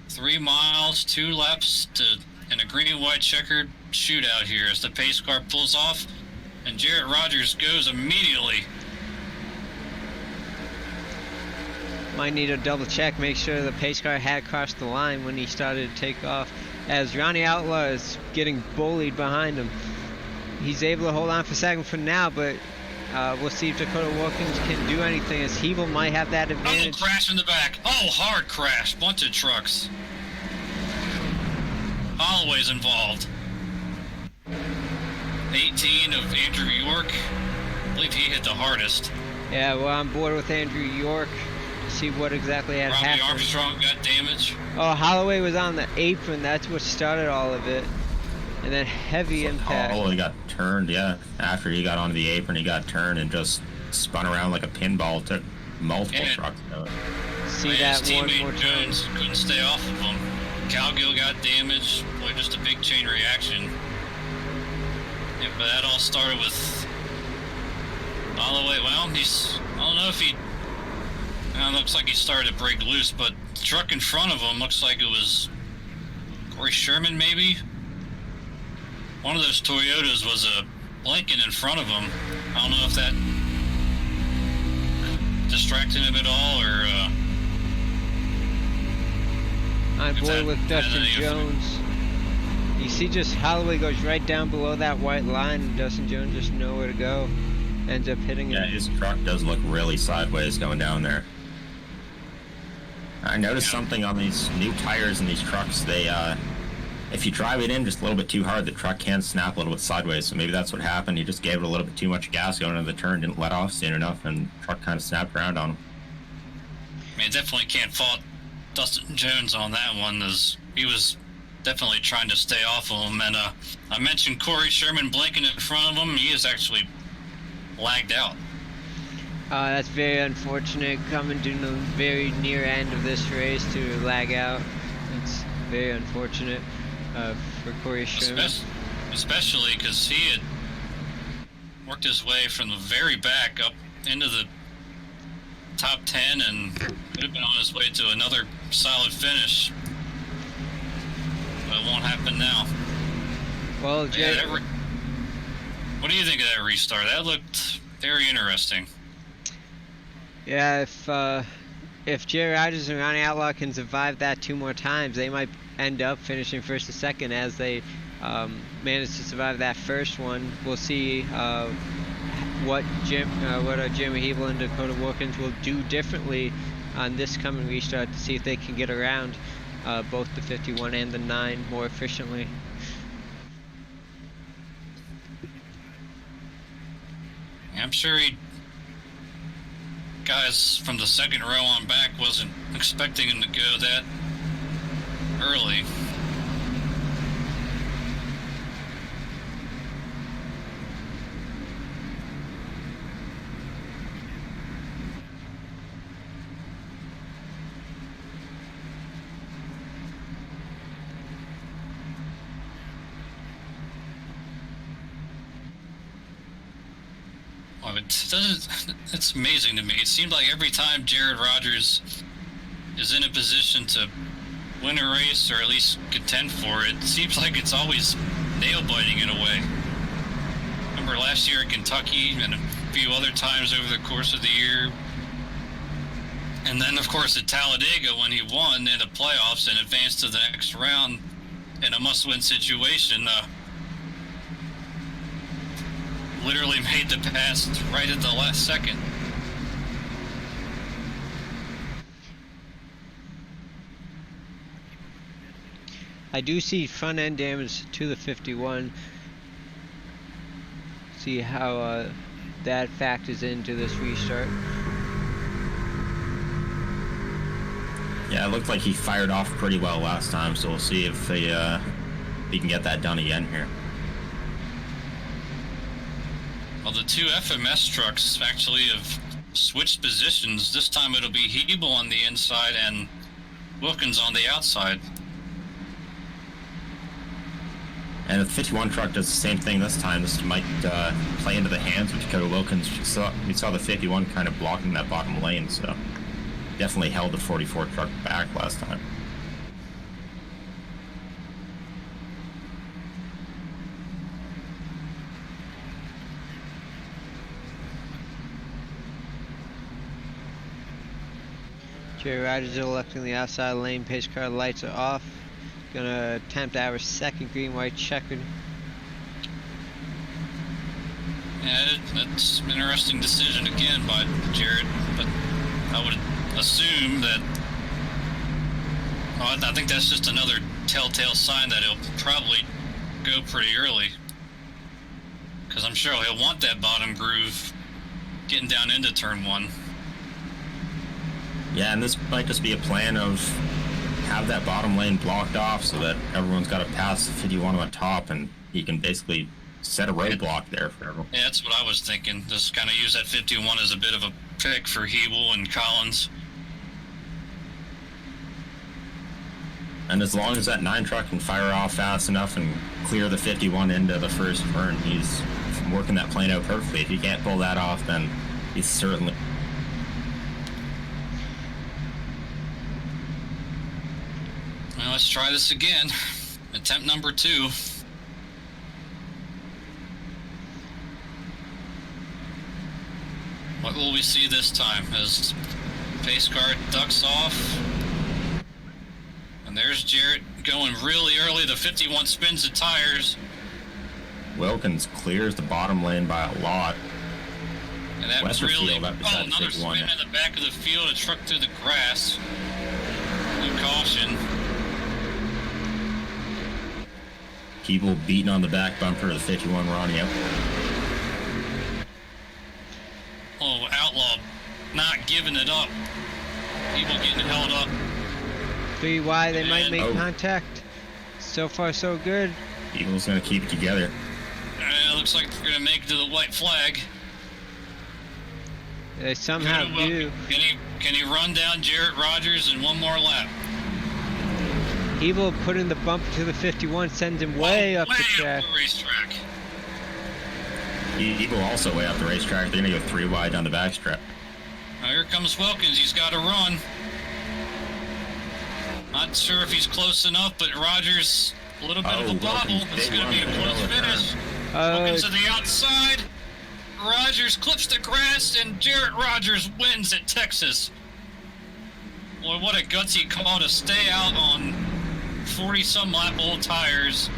3 miles, 2 laps in a green and white checkered shootout here as the pace car pulls off and Jared Rogers goes immediately. Might need to double check, make sure the pace car had crossed the line when he started to take off, as Ronnie Outlaw is getting bullied behind him. He's able to hold on for second for now, but we'll see if Dakota Wilkins can do anything, as Hebel might have that advantage. Oh, crash in the back. Oh, hard crash. Bunch of trucks. Holloway's involved. 18 of Andrew York. I believe he hit the hardest. Yeah, we're on board with Andrew York to see what exactly had happened. Robbie Armstrong got damage. Oh, Holloway was on the apron. That's what started all of it. And then heavy impact. Holloway got turned, yeah. After he got onto the apron, he got turned and just spun around like a pinball. Took multiple trucks. See that his one teammate more time. Jones couldn't stay off of him. Calgill got damaged. Boy, just a big chain reaction. Yeah, but that all started with Holloway. Well, I don't know if he... looks like he started to break loose, but the truck in front of him looks like it was Corey Sherman, maybe? One of those Toyotas was a Lincoln in front of him. I don't know if that distracted him at all, or... I'm board with Dustin Jones. You see, just Holloway goes right down below that white line, and Dustin Jones just nowhere to go. Ends up hitting him. Yeah, his truck does look really sideways going down there. I noticed something on these new tires in these trucks. They, if you drive it in just a little bit too hard, the truck can snap a little bit sideways. So maybe that's what happened. He just gave it a little bit too much gas going into the turn, didn't let off soon enough, and the truck kind of snapped around on him. I mean, definitely can't fault Dustin Jones on that one, as he was definitely trying to stay off of him. And I mentioned Corey Sherman blinking in front of him. He is actually lagged out. That's very unfortunate, coming to the very near end of this race to lag out. It's very unfortunate for Corey Sherman. Especially because he had worked his way from the very back up into the top 10 and could have been on his way to another solid finish. But it won't happen now. Well, what do you think of that restart? That looked very interesting. Yeah, if Jerry Rogers and Ronnie Outlaw can survive that 2 more times, they might end up finishing first or second as they managed to survive that first one. We'll see what Jeremy Hebel and Dakota Wilkins will do differently on this coming restart to see if they can get around both the 51 and the 9 more efficiently. I'm sure guys from the second row on back wasn't expecting him to go that early. It's amazing to me. It seemed like every time Jared Rogers is in a position to win a race or at least contend for it, seems like it's always nail-biting in a way. Remember last year at Kentucky and a few other times over the course of the year. And then, of course, at Talladega when he won in the playoffs and advanced to the next round in a must-win situation. Literally made the pass right at the last second. I do see front end damage to the 51. See how that factors into this restart. Yeah, it looked like he fired off pretty well last time, so we'll see if he can get that done again here. Well, the 2 FMS trucks actually have switched positions. This time it'll be Hebel on the inside and Wilkins on the outside. And the 51 truck does the same thing this time. This might play into the hands of Dakota Wilkins. We saw the 51 kind of blocking that bottom lane, so definitely held the 44 truck back last time. Jerry Rogers electing the outside lane. Pace car lights are off. Gonna attempt our second green-white checkered. Yeah, that's an interesting decision again by Jared, but I would assume that. Well, I think that's just another telltale sign that he'll probably go pretty early, because I'm sure he'll want that bottom groove getting down into turn 1. Yeah, and this might just be a plan of have that bottom lane blocked off so that everyone's got to pass the 51 on top, and he can basically set a roadblock there for everyone. Yeah, that's what I was thinking. Just kind of use that 51 as a bit of a pick for Hebel and Collins. And as long as that 9 truck can fire off fast enough and clear the 51 into the first turn, he's working that plane out perfectly. If he can't pull that off, then he's certainly... Well, let's try this again. Attempt number 2. What will we see this time as pace car ducks off? And there's Jarrett going really early. The 51 spins the tires. Wilkins clears the bottom lane by a lot. And that really, another spin in the back of the field, a truck through the grass. People beating on the back bumper of the 51 Ronnie out. Oh, Outlaw not giving it up. People getting held up. 3 wide, they might make contact. So far, so good. Eagle's gonna keep it together. It looks like they're gonna make it to the white flag. They somehow do. Can he run down Jarrett Rogers in one more lap? Evil put in the bump to the 51, sends him way up the track. Up the racetrack. Evil also way up the racetrack. They're gonna go 3 wide down the backstrap. Now here comes Wilkins. He's got to run. Not sure if he's close enough, but Rogers, a little bit of a bobble. It's going to be a close finish. Wilkins to the outside. Rogers clips the grass, and Jarrett Rogers wins at Texas. Boy, what a gutsy call to stay out on 40-some lap old tires.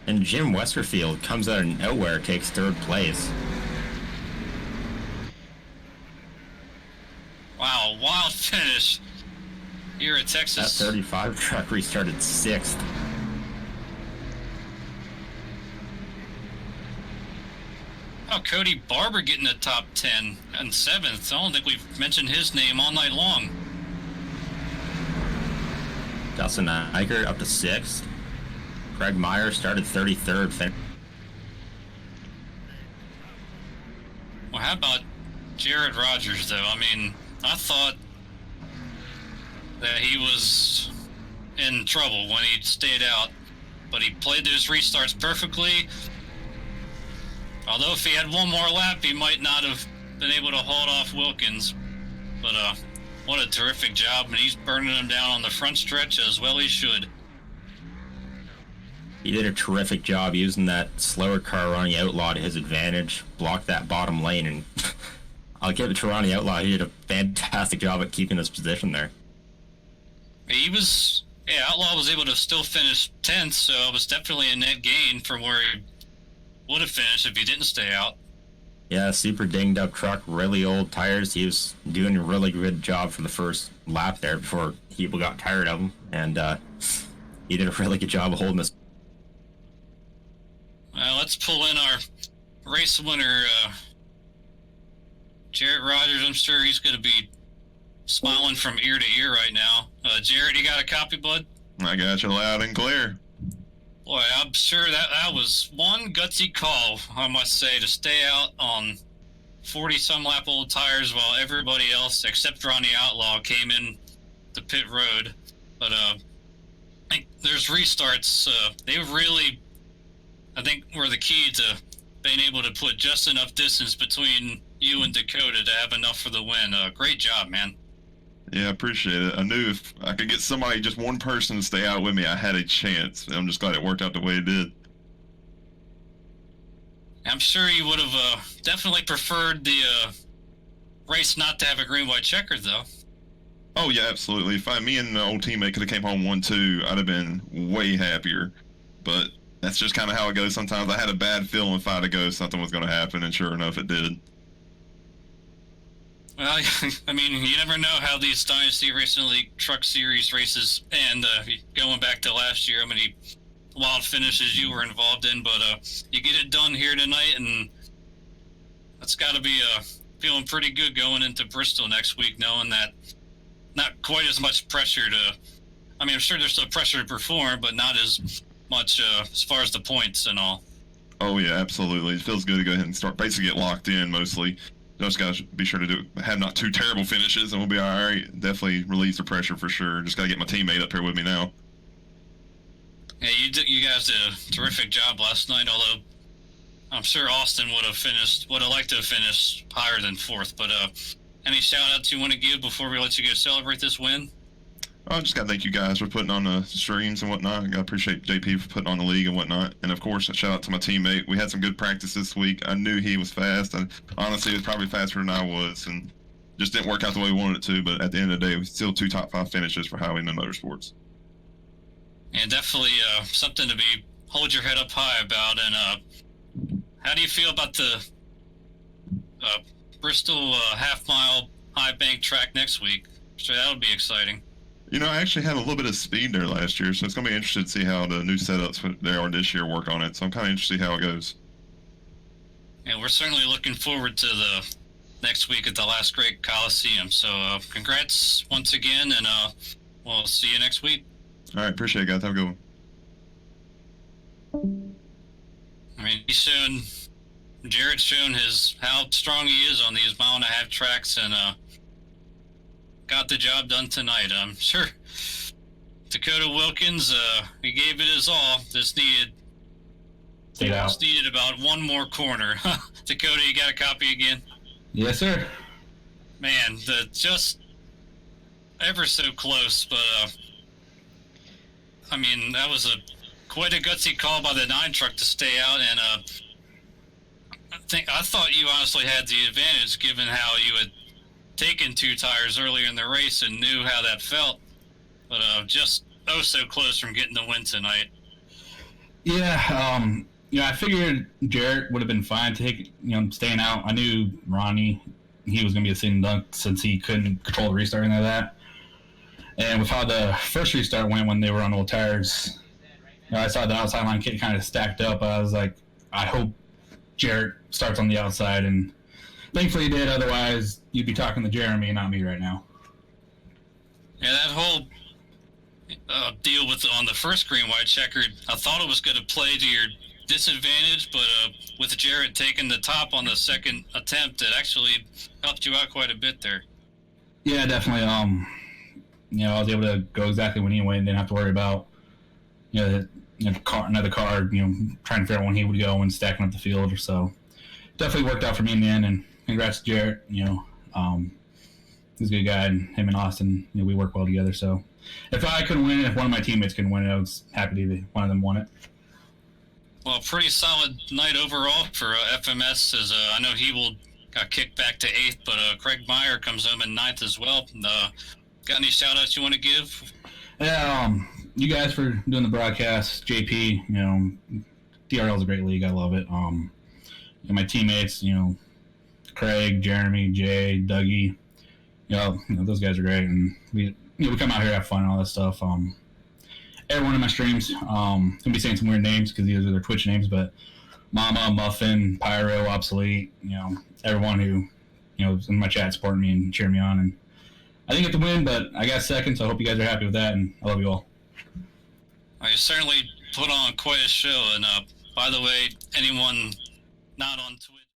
And Jim Westerfield comes out of nowhere, takes 3rd place. Wow, wild finish here at Texas. That 35 truck restarted 6th. Oh, Cody Barber getting the top 10 and 7th. I don't think we've mentioned his name all night long. Dustin Eichert up to 6th. Craig Meyer started 33rd. Well, how about Jarrett Rogers, though? I mean, I thought that he was in trouble when he stayed out, but he played those restarts perfectly. Although if he had one more lap, he might not have been able to hold off Wilkins. But what a terrific job, and he's burning him down on the front stretch as well he should. He did a terrific job using that slower car Ronnie Outlaw to his advantage, blocked that bottom lane, and I'll give it to Ronnie Outlaw. He did a fantastic job at keeping his position there. Outlaw was able to still finish 10th, so it was definitely a net gain from where he would have finished if he didn't stay out. Yeah, super dinged up truck, really old tires. He was doing a really good job for the first lap there before people got tired of him, and he did a really good job of holding this. Let's pull in our race winner, Jarrett Rogers. I'm sure he's going to be smiling from ear to ear right now. Jarrett, you got a copy, bud? I got you loud and clear. Boy, I'm sure that was one gutsy call, I must say, to stay out on 40-some lap old tires while everybody else, except Ronnie Outlaw, came in the pit road. But I think there's restarts. They really, I think, were the key to being able to put just enough distance between you and Dakota to have enough for the win. Great job, man. Yeah, I appreciate it. I knew if I could get somebody, just one person to stay out with me, I had a chance. I'm just glad it worked out the way it did. I'm sure you would have definitely preferred the race not to have a green-white checker, though. Oh, yeah, absolutely. If me and the old teammate could have came home 1-2, I'd have been way happier. But that's just kind of how it goes sometimes. I had a bad feeling if I'd have go, something was going to happen, and sure enough, it did. Well, I mean, you never know how these Dynasty Racing League Truck Series races end. Going back to last year, how many wild finishes you were involved in, but you get it done here tonight, and that's got to be feeling pretty good going into Bristol next week, knowing that not quite as much pressure to... I mean, I'm sure there's still pressure to perform, but not as much as far as the points and all. Oh, yeah, absolutely. It feels good to go ahead and start basically get locked in mostly. Just got to be sure to have not too terrible finishes, and we'll be all right. Definitely release the pressure for sure. Just got to get my teammate up here with me now. Yeah, you guys did a terrific job last night, although I'm sure Austin would have liked to have finished higher than 4th. But any shout-outs you want to give before we let you go celebrate this win? I just got to thank you guys for putting on the streams and whatnot. I appreciate JP for putting on the league and whatnot. And, of course, a shout-out to my teammate. We had some good practice this week. I knew he was fast. And honestly, he was probably faster than I was. And just didn't work out the way we wanted it to. But at the end of the day, it was still 2 top 5 finishes for Highwayman Motorsports. And definitely something to hold your head up high about. And how do you feel about the Bristol half-mile high bank track next week? So that'll be exciting. You know, I actually had a little bit of speed there last year, so it's going to be interesting to see how the new setups they are this year work on it. So I'm kind of interested to see how it goes. And we're certainly looking forward to the next week at the Last Great Coliseum. So congrats once again, and we'll see you next week. All right, appreciate it, guys. Have a good one. I mean, Jarrett's shown how strong he is on these 1.5 mile tracks, and got the job done tonight. I'm sure Dakota Wilkins, he gave it his all. Just needed about one more corner. Dakota, you got a copy again? Yes, sir. Man, just ever so close, but I mean, that was quite a gutsy call by the 9 truck to stay out, and I thought you honestly had the advantage given how you had taken 2 tires earlier in the race and knew how that felt, but just so close from getting the win tonight. Yeah, I figured Jarrett would have been fine staying out. I knew Ronnie, he was going to be a sitting dunk since he couldn't control the restart and all that. And with how the first restart went when they were on old tires, I saw the outside line kit kind of stacked up. I was like, I hope Jarrett starts on the outside, and thankfully he did. Otherwise, you'd be talking to Jeremy and not me right now. Yeah, that whole deal on the first green-white checkered, I thought it was going to play to your disadvantage, but with Jarrett taking the top on the second attempt, it actually helped you out quite a bit there. Yeah, definitely. I was able to go exactly when he went and didn't have to worry about another car, trying to figure out when he would go and stacking up the field. So definitely worked out for me in the end, and congrats to Jarrett. He's a good guy, and him and Austin, we work well together. So if I couldn't win it, if one of my teammates couldn't win it, I was happy to one of them won it. Well, pretty solid night overall for FMS, as I know he got kicked back to 8th, but Craig Meyer comes home in 9th as well. Got any shout-outs you want to give? Yeah, you guys for doing the broadcast. JP, DRL is a great league. I love it. My teammates, Craig, Jeremy, Jay, Dougie, those guys are great, and we come out here, have fun and all that stuff. Everyone in my streams, gonna be saying some weird names because these are their Twitch names, but Mama, Muffin, Pyro, Obsolete, everyone who, is in my chat supporting me and cheering me on. And I didn't get the win, but I got second, so I hope you guys are happy with that, and I love you all. You certainly put on quite a show, and by the way, anyone not on Twitch